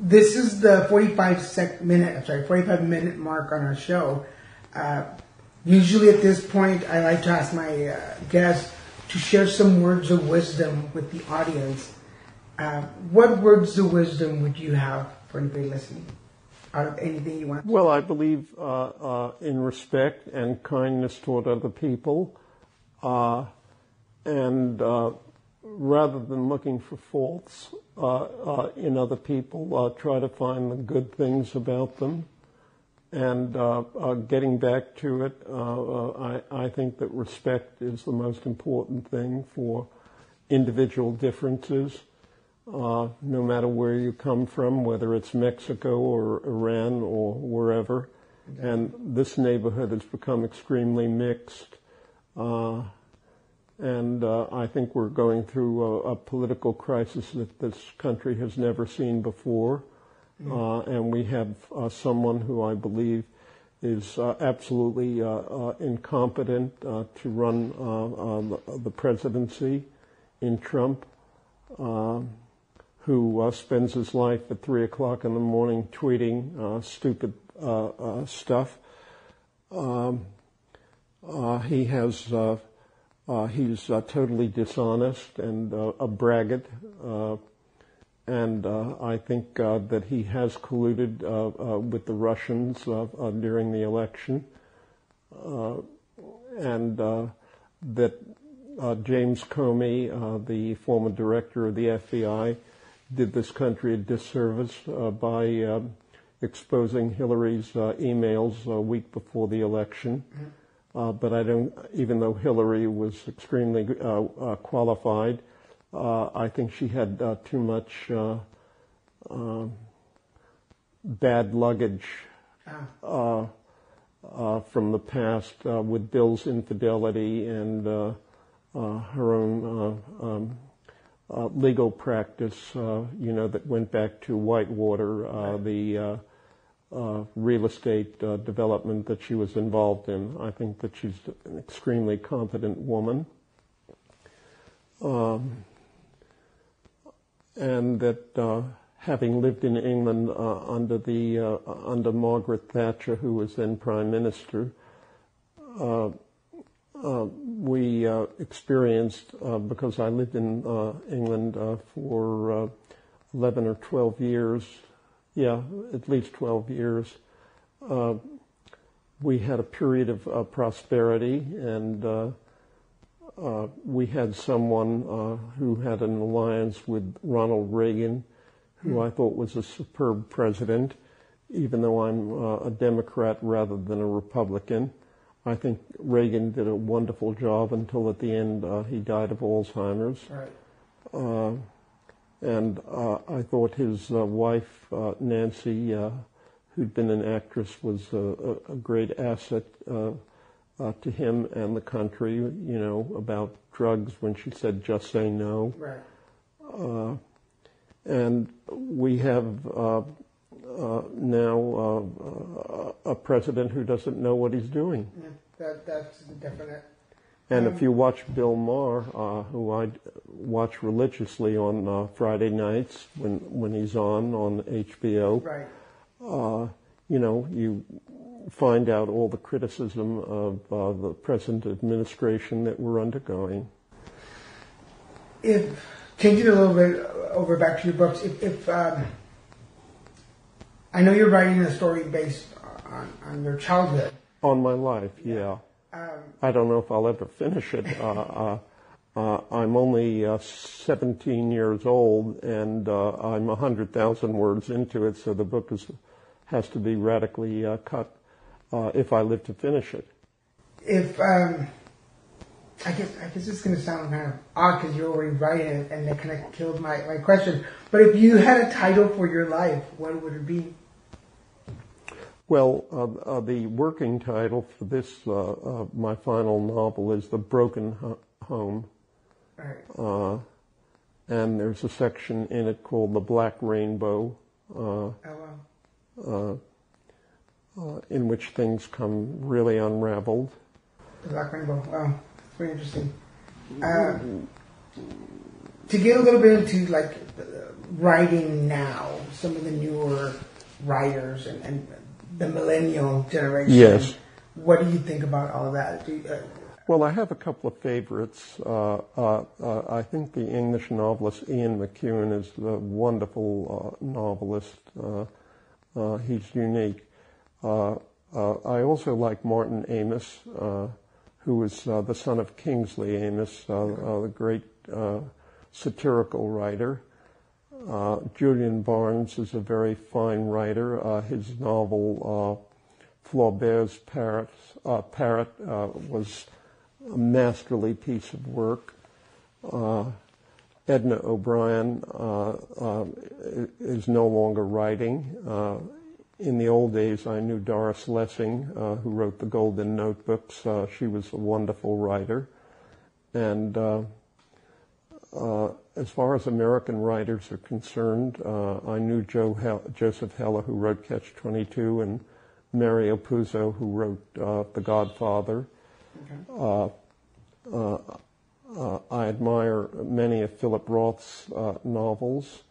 This is the 45-minute mark on our show. Usually at this point, I like to ask my guests to share some words of wisdom with the audience. What words of wisdom would you have for anybody listening? Out of anything you want? Well, I believe in respect and kindness toward other people. And rather than looking for faults in other people, try to find the good things about them. And getting back to it, I think that respect is the most important thing for individual differences, no matter where you come from, whether it's Mexico or Iran or wherever. Okay. And this neighborhood has become extremely mixed. And I think we're going through a political crisis that this country has never seen before. And we have someone who I believe is absolutely incompetent to run the presidency in Trump, who spends his life at 3 o'clock in the morning tweeting stupid stuff. He's totally dishonest and a braggart. And I think that he has colluded with the Russians during the election, and that James Comey, the former director of the FBI, did this country a disservice by exposing Hillary's emails a week before the election. But I don't, even though Hillary was extremely qualified, I think she had too much bad luggage from the past with Bill's infidelity and her own legal practice, that went back to Whitewater, the real estate development that she was involved in. I think that she's an extremely competent woman. And that having lived in England under Margaret Thatcher, who was then Prime Minister, we experienced, because I lived in England for 11 or 12 years, at least 12 years, we had a period of prosperity, and we had someone who had an alliance with Ronald Reagan, who I thought was a superb president, even though I'm a Democrat rather than a Republican. I think Reagan did a wonderful job until at the end he died of Alzheimer's. Right. And I thought his wife, Nancy, who'd been an actress, was a great asset to him and the country, about drugs when she said, just say no. Right. And we have now a president who doesn't know what he's doing. Yeah, that's definite. And if you watch Bill Maher, who I watch religiously on Friday nights when he's on HBO, right. You find out all the criticism of the present administration that we're undergoing. If changing a little bit over back to your books, if I know you're writing a story based on your childhood. On my life, yeah. I don't know if I'll ever finish it. I'm only 17 years old, and I'm 100,000 words into it, so the book has to be radically cut if I live to finish it. If I guess it's going to sound kind of odd because you're already writing it, and that kind of killed my question. But if you had a title for your life, what would it be? Well, the working title for this, my final novel, is The Broken Home. Right. And there's a section in it called The Black Rainbow, Oh, wow. In which things come really unraveled. The Black Rainbow. Wow. Very interesting. To get a little bit into writing now, some of the newer writers and the millennial generation. Yes. What do you think about all of that? Well, I have a couple of favorites. I think the English novelist Ian McEwan is a wonderful novelist. He's unique. I also like Martin Amis, who was the son of Kingsley Amis, the great satirical writer. Julian Barnes is a very fine writer. His novel Flaubert's Parrot was a masterly piece of work. Edna O'Brien is no longer writing. In the old days, I knew Doris Lessing, who wrote the Golden Notebooks. She was a wonderful writer. And as far as American writers are concerned, I knew Joseph Heller, who wrote Catch-22, and Mario Puzo, who wrote The Godfather. Okay. I admire many of Philip Roth's novels.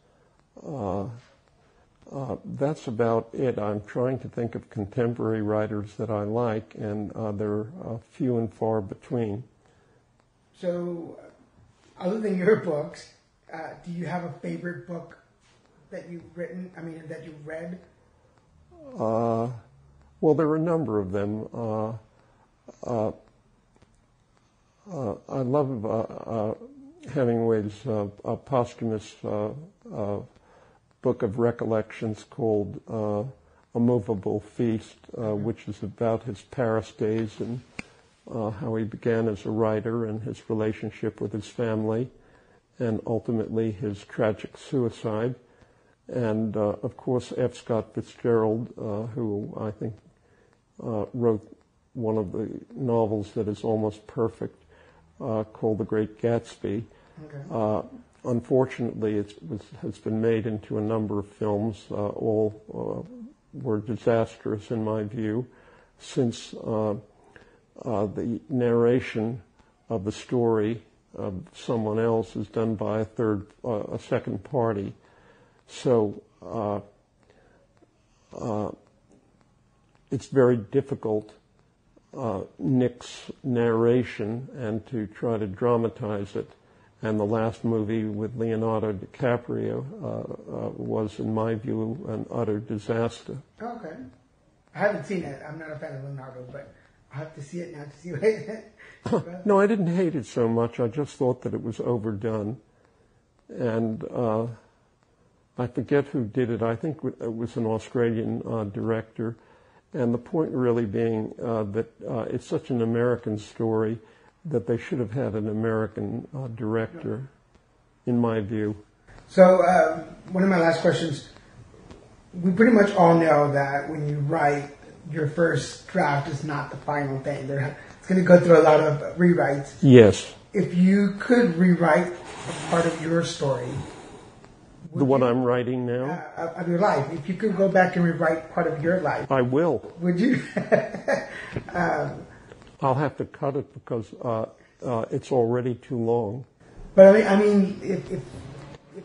That's about it. I'm trying to think of contemporary writers that I like, and they're few and far between. So, other than your books, do you have a favorite book that you've written? That you've read? Well, there are a number of them. I love Hemingway's posthumous book of recollections called A Movable Feast, which is about his Paris days and how he began as a writer and his relationship with his family, and ultimately his tragic suicide. And, of course, F. Scott Fitzgerald, who I think wrote one of the novels that is almost perfect, called The Great Gatsby. Okay. Unfortunately, it has been made into a number of films. All were disastrous in my view, since the narration of the story of someone else is done by a second party. So it's very difficult, Nick's narration, and to try to dramatize it. And the last movie with Leonardo DiCaprio was, in my view, an utter disaster. Okay. I haven't seen it. I'm not a fan of Leonardo, but I'll have to see it now to see what it is. No, I didn't hate it so much. I just thought that it was overdone. And I forget who did it. I think it was an Australian director. And the point really being that it's such an American story that they should have had an American director, in my view. So one of my last questions, we pretty much all know that when you write, your first draft is not the final thing. It's going to go through a lot of rewrites. Yes. If you could rewrite a part of your story, The one I'm writing now? Of your life. If you could go back and rewrite part of your life. I will. Would you? I'll have to cut it because it's already too long. But I mean,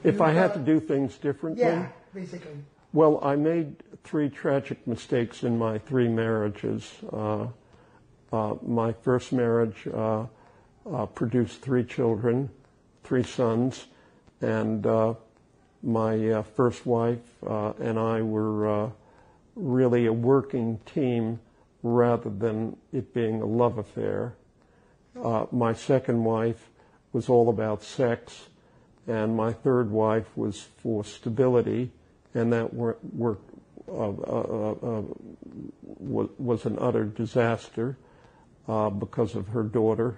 if I had to do things differently? Yeah, basically. Well, I made 3 tragic mistakes in my 3 marriages. My first marriage produced 3 children, 3 sons, and my first wife and I were really a working team rather than it being a love affair. My second wife was all about sex, and my third wife was for stability, and that was an utter disaster because of her daughter,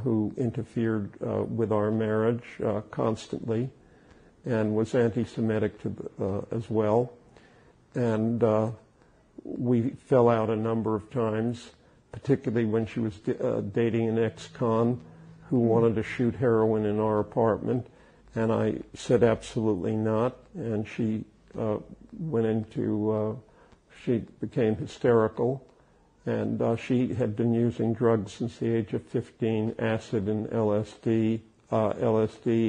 who interfered with our marriage constantly and was anti-Semitic as well. And we fell out a number of times, particularly when she was dating an ex-con who wanted to shoot heroin in our apartment. And I said absolutely not. And she she became hysterical. And she had been using drugs since the age of 15, acid and LSD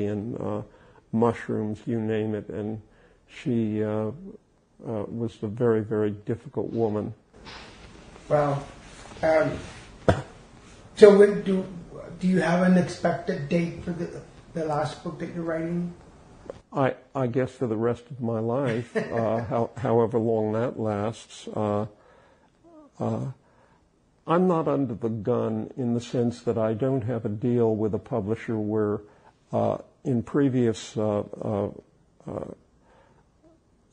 and mushrooms, you name it. And she was a very, very difficult woman. Well, so when do you have an expected date for the last book that you're writing? I guess for the rest of my life, however long that lasts. I'm not under the gun in the sense that I don't have a deal with a publisher where in previous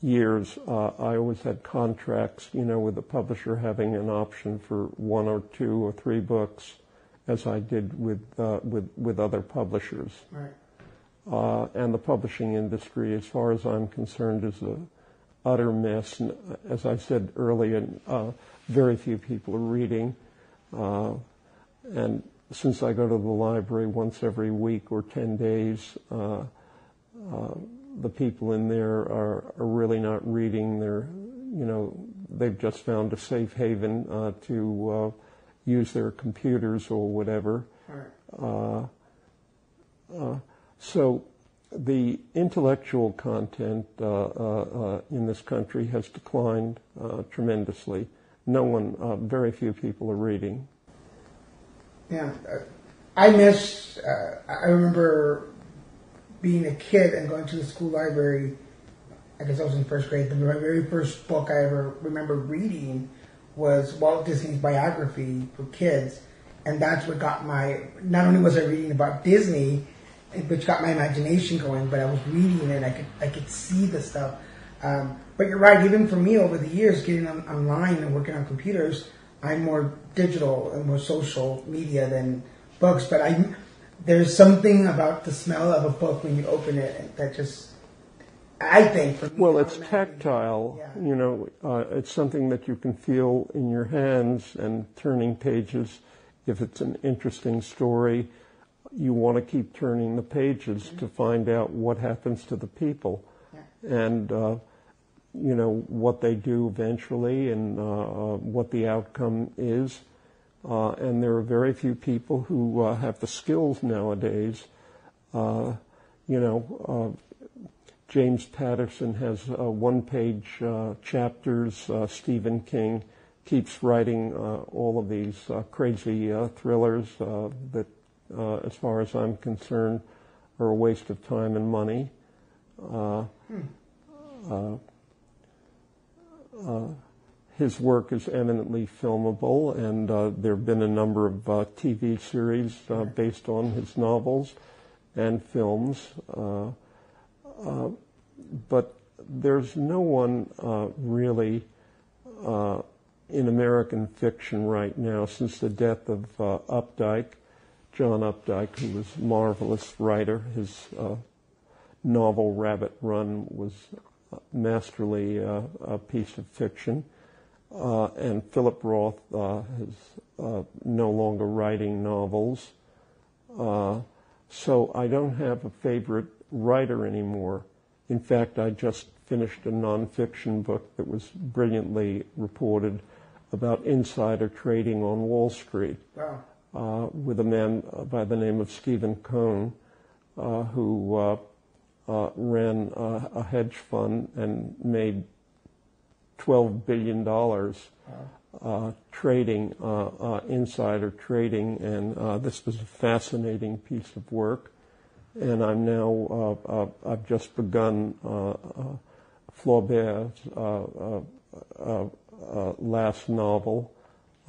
years I always had contracts, with the publisher having an option for 1 or 2 or 3 books, as I did with other publishers. Right. And the publishing industry, as far as I'm concerned, is a utter mess. And as I said earlier, very few people are reading. And since I go to the library once every week or 10 days, the people in there are really not reading. They've just found a safe haven to use their computers or whatever. Right. So the intellectual content in this country has declined tremendously. Very few people are reading. Yeah. I remember being a kid and going to the school library. I guess I was in first grade. My very first book I ever remember reading was Walt Disney's biography for kids. And that's what got not only was I reading about Disney, which got my imagination going, but I was reading it. I could see the stuff. But you're right. Even for me, over the years, getting online and working on computers, I'm more digital and more social media than books. But there's something about the smell of a book when you open it that just, I think, for me. Well, it's tactile. Yeah. It's something that you can feel in your hands, and turning pages. If it's an interesting story, you want to keep turning the pages to find out what happens to the people. Yeah. And, what they do eventually and what the outcome is. And there are very few people who James Patterson has one-page chapters. Stephen King keeps writing all of these crazy thrillers that, as far as I'm concerned, are a waste of time and money. His work is eminently filmable, and there have been a number of TV series based on his novels and films. But there's no one really in American fiction right now since the death of Updike, John Updike, who was a marvelous writer. His novel Rabbit Run was masterly a piece of fiction. And Philip Roth is no longer writing novels. So I don't have a favorite writer anymore. In fact, I just finished a nonfiction book that was brilliantly reported about insider trading on Wall Street. Wow. With a man by the name of Stephen Cohn, who ran a hedge fund and made $12 billion trading, insider trading, and this was a fascinating piece of work. And I'm now, I've just begun Flaubert's last novel.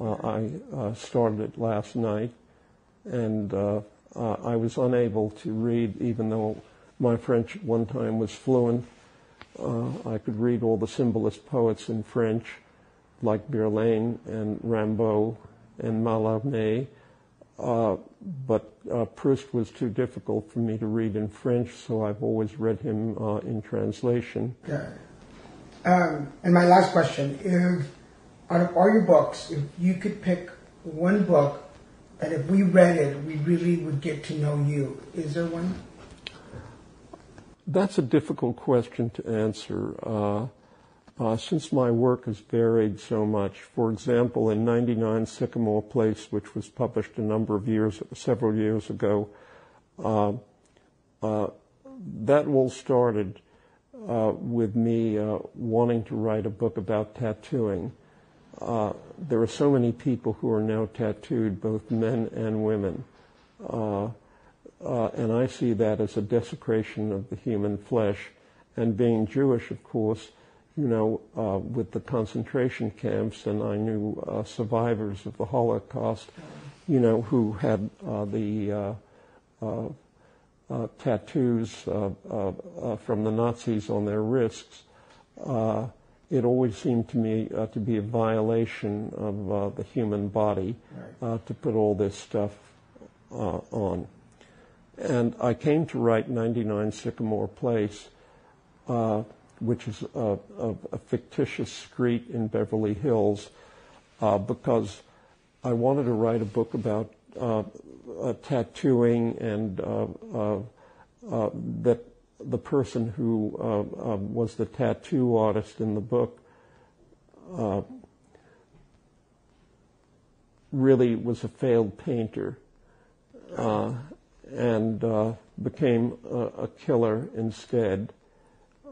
I started it last night, and I was unable to read, even though my French at one time was fluent. I could read all the symbolist poets in French, like Verlaine and Rimbaud and Mallarmé, but Proust was too difficult for me to read in French, so I've always read him in translation. Yeah. And my last question is, out of all your books, if you could pick one book that if we read it, we really would get to know you, is there one? That's a difficult question to answer. Since my work has varied so much, for example, in 99 Sycamore Place, which was published several years ago, that all started with me wanting to write a book about tattooing. There are so many people who are now tattooed, both men and women. And I see that as a desecration of the human flesh. And being Jewish, of course, with the concentration camps, and I knew survivors of the Holocaust, who had the tattoos from the Nazis on their wrists. It always seemed to me to be a violation of the human body to put all this stuff on. And I came to write 99 Sycamore Place, which is a fictitious street in Beverly Hills, because I wanted to write a book about tattooing, and that the person who was the tattoo artist in the book really was a failed painter. And became a killer instead.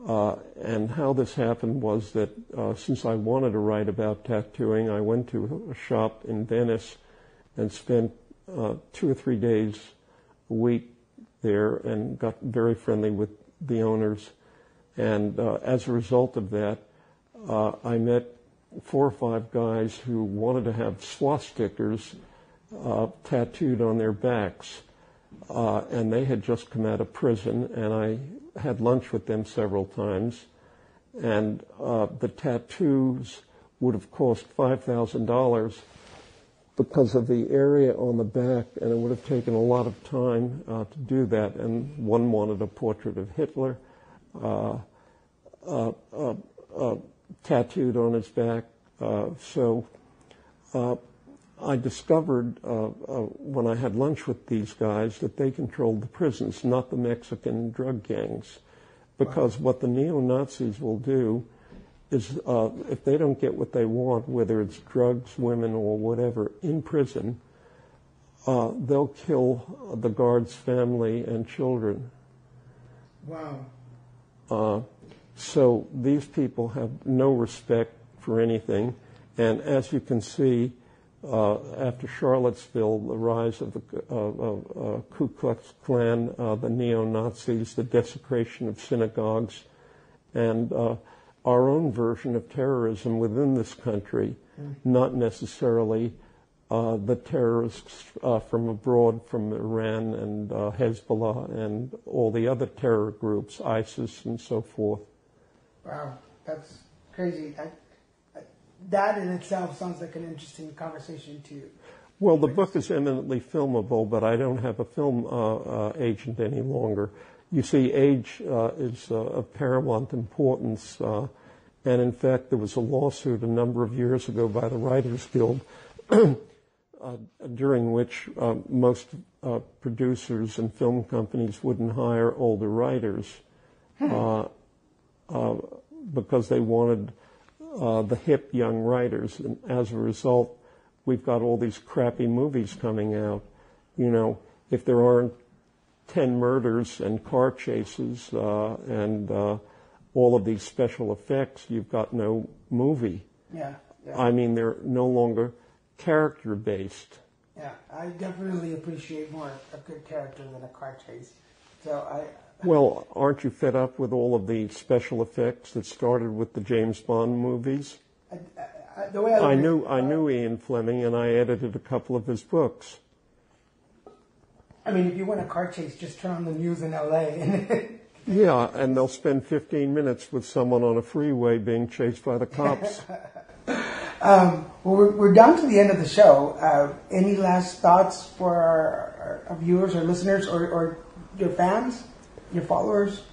And how this happened was that since I wanted to write about tattooing, I went to a shop in Venice and spent 2 or 3 days a week there and got very friendly with the owners. And as a result of that, I met 4 or 5 guys who wanted to have swastikas tattooed on their backs. And they had just come out of prison, and I had lunch with them several times. And the tattoos would have cost $5,000 because of the area on the back, and it would have taken a lot of time to do that. And one wanted a portrait of Hitler tattooed on his back. So I discovered when I had lunch with these guys that they controlled the prisons, not the Mexican drug gangs. Because what the neo-Nazis will do is if they don't get what they want, whether it's drugs, women, or whatever, in prison, they'll kill the guard's family and children. Wow. So these people have no respect for anything. And as you can see, after Charlottesville, the rise of the Ku Klux Klan, the neo-Nazis, the desecration of synagogues, and our own version of terrorism within this country, not necessarily the terrorists from abroad, from Iran and Hezbollah and all the other terror groups, ISIS and so forth. Wow, that's crazy. That in itself sounds like an interesting conversation to you. Well, the book is eminently filmable, but I don't have a film agent any longer. You see, age is of paramount importance, and in fact, there was a lawsuit a number of years ago by the Writers Guild during which most producers and film companies wouldn't hire older writers because they wanted the hip young writers. And as a result, we've got all these crappy movies coming out. You know, if there aren't 10 murders and car chases and all of these special effects, you've got no movie. Yeah. I mean, they're no longer character-based. Yeah, I definitely appreciate more a good character than a car chase. Well, aren't you fed up with all of the special effects that started with the James Bond movies? The way I knew Ian Fleming, and I edited a couple of his books. I mean, if you want a car chase, just turn on the news in L.A. Yeah, and they'll spend 15 minutes with someone on a freeway being chased by the cops. Well, we're down to the end of the show. Any last thoughts for our viewers or listeners or your fans, your followers?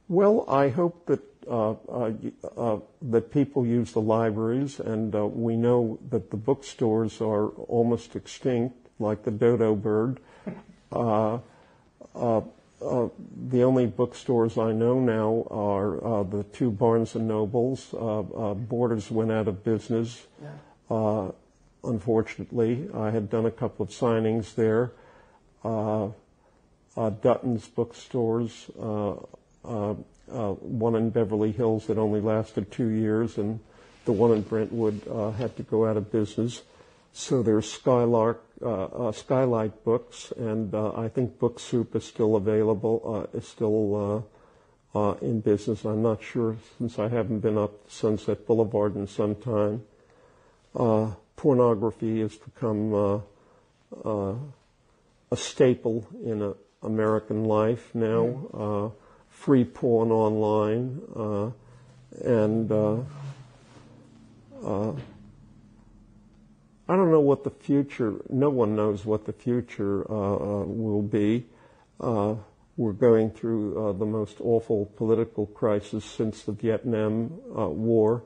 Well, I hope that that people use the libraries, and we know that the bookstores are almost extinct, like the dodo bird. The only bookstores I know now are the two Barnes & Nobles. Borders went out of business, unfortunately. I had done a couple of signings there. Dutton's bookstores, one in Beverly Hills that only lasted 2 years, and the one in Brentwood had to go out of business. So there's Skylight Books, and I think Book Soup is still available, is still in business. I'm not sure, since I haven't been up Sunset Boulevard in some time. Pornography has become a staple in American life now. Free porn online, and I don't know what the future, no one knows what the future will be. We're going through the most awful political crisis since the Vietnam War,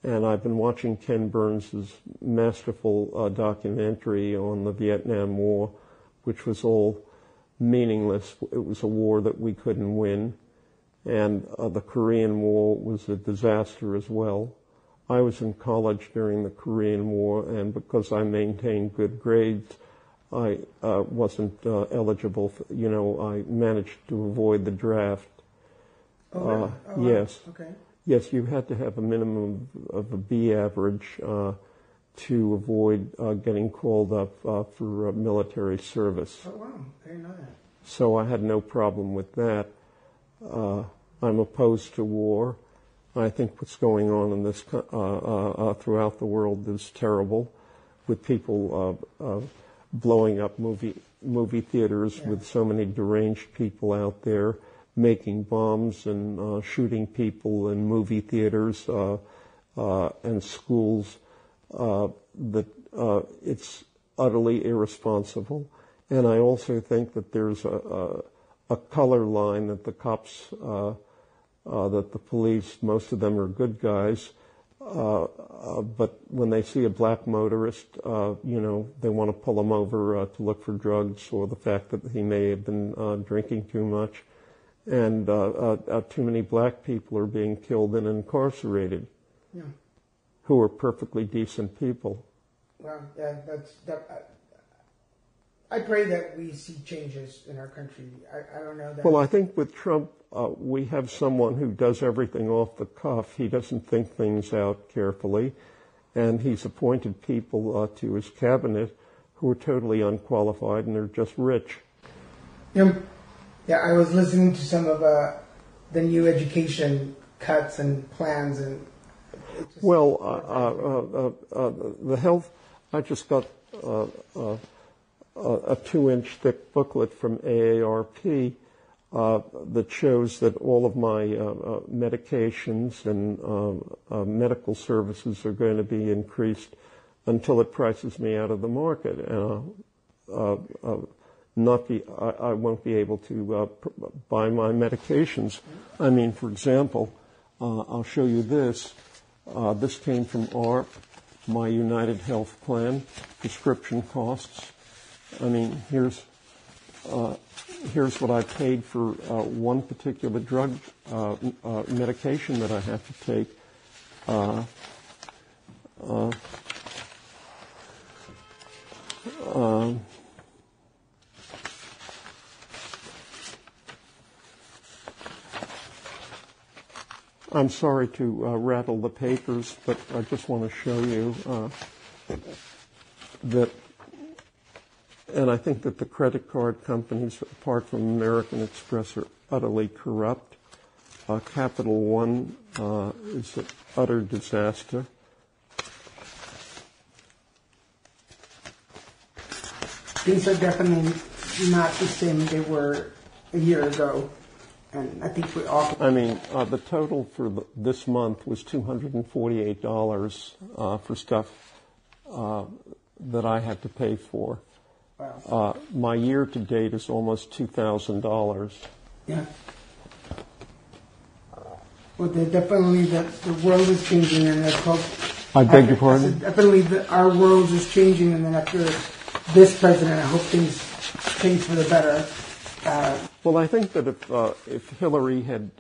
and I've been watching Ken Burns' masterful documentary on the Vietnam War, which was all meaningless. It was a war that we couldn't win, and the Korean War was a disaster as well. I was in college during the Korean War, and because I maintained good grades, I wasn't eligible for, I managed to avoid the draft. Yes. Okay. Yes, you had to have a minimum of a B average to avoid getting called up for military service. Oh, wow. I didn't know that. So I had no problem with that. I'm opposed to war. I think what's going on in this throughout the world is terrible, with people blowing up movie theaters, with so many deranged people out there making bombs and shooting people in movie theaters and schools. That it's utterly irresponsible, and I also think that there's a color line that the cops. That the police, most of them are good guys, but when they see a black motorist, they want to pull him over to look for drugs or the fact that he may have been drinking too much. And too many black people are being killed and incarcerated, who are perfectly decent people. Well, yeah, I pray that we see changes in our country. I don't know that. Well, I think with Trump, we have someone who does everything off the cuff. He doesn't think things out carefully, and he's appointed people to his cabinet who are totally unqualified and are just rich. Yeah, I was listening to some of the new education cuts and plans, and well, the health. I just got a 2-inch thick booklet from AARP that shows that all of my medications and medical services are going to be increased until it prices me out of the market. I won't be able to buy my medications. I mean, for example, I'll show you this. This came from AARP, my United Health Plan, prescription costs. I mean, here's what I paid for one particular drug medication that I have to take. I'm sorry to rattle the papers, but I just want to show you that, and I think that the credit card companies, apart from American Express, are utterly corrupt. Capital One is an utter disaster. Things are definitely not the same they were a year ago. And I think we all... I mean, the total for this month was $248 for stuff that I had to pay for. Wow. My year to date is almost $2,000. Yeah. Well, definitely the world is changing, and let's hope... I beg your pardon? Definitely our world is changing, and then after this president, I hope things change for the better. Well, I think that if Hillary had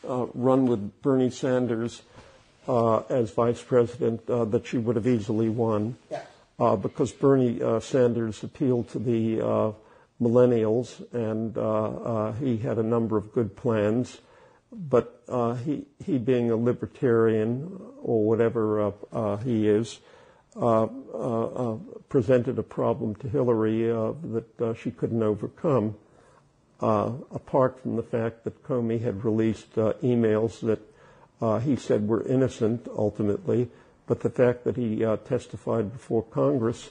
run with Bernie Sanders as vice president, that she would have easily won. Yeah. Because Bernie Sanders appealed to the millennials, and he had a number of good plans. But he being a libertarian or whatever he is, presented a problem to Hillary that she couldn't overcome. Apart from the fact that Comey had released emails that he said were innocent ultimately, but the fact that he testified before Congress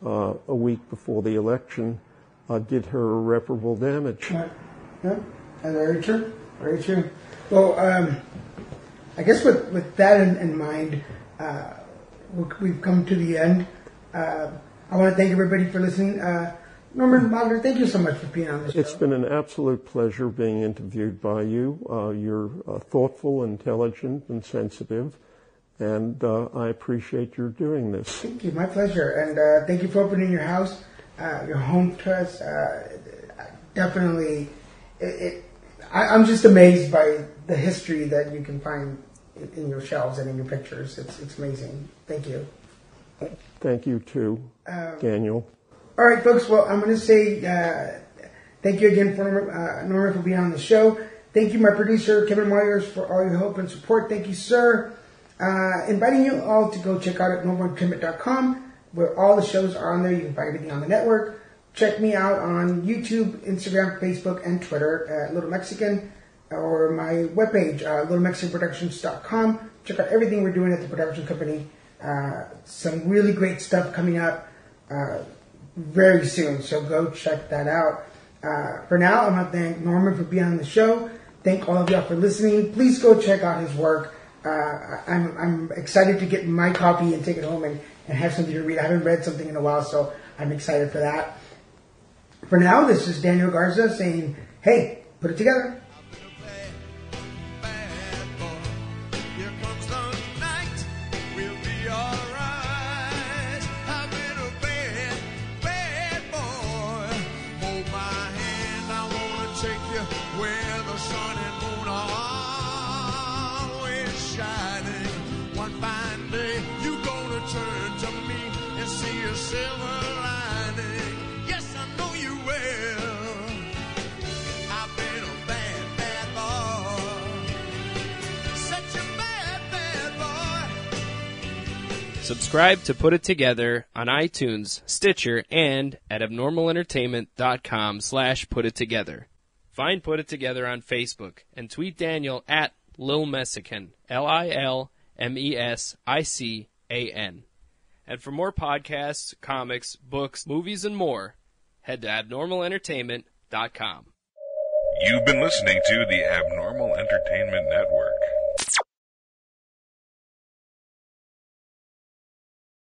a week before the election did her irreparable damage. Yeah, very true. Very true. Well, I guess with that in mind, we've come to the end. I want to thank everybody for listening. Norman Bogner, thank you so much for being on the show. It's been an absolute pleasure being interviewed by you. You're thoughtful, intelligent, and sensitive, and I appreciate your doing this. Thank you. My pleasure. And thank you for opening your house, your home to us. Definitely, I'm just amazed by the history that you can find in your shelves and in your pictures. It's amazing. Thank you. Thank you, too, Daniel. All right, folks. Well, I'm going to say thank you again for Norman for being on the show. Thank you, my producer, Kevin Moyers, for all your help and support. Thank you, sir. Inviting you all to go check out at normancrimmett.com, where all the shows are on there. You can find everything on the network. Check me out on YouTube, Instagram, Facebook, and Twitter at Little Mexican, or my webpage, littlemexicanproductions.com. Check out everything we're doing at the production company. Some really great stuff coming up very soon, so go check that out. For now, I'm going to thank Norman for being on the show. Thank all of y'all for listening. Please go check out his work. I'm excited to get my copy and take it home and have something to read. I haven't read something in a while, so I'm excited for that. For now, this is Daniel Garza saying, hey, put it together. Where the sun and moon are always shining. One fine day you're gonna turn to me and see a silver lining. Yes. Subscribe to Put It Together on iTunes, Stitcher, and at abnormalentertainment.com/putittogether. Find Put It Together on Facebook and tweet Daniel at Lil Messican, LILMESICAN. And for more podcasts, comics, books, movies, and more, head to abnormalentertainment.com. You've been listening to the Abnormal Entertainment Network.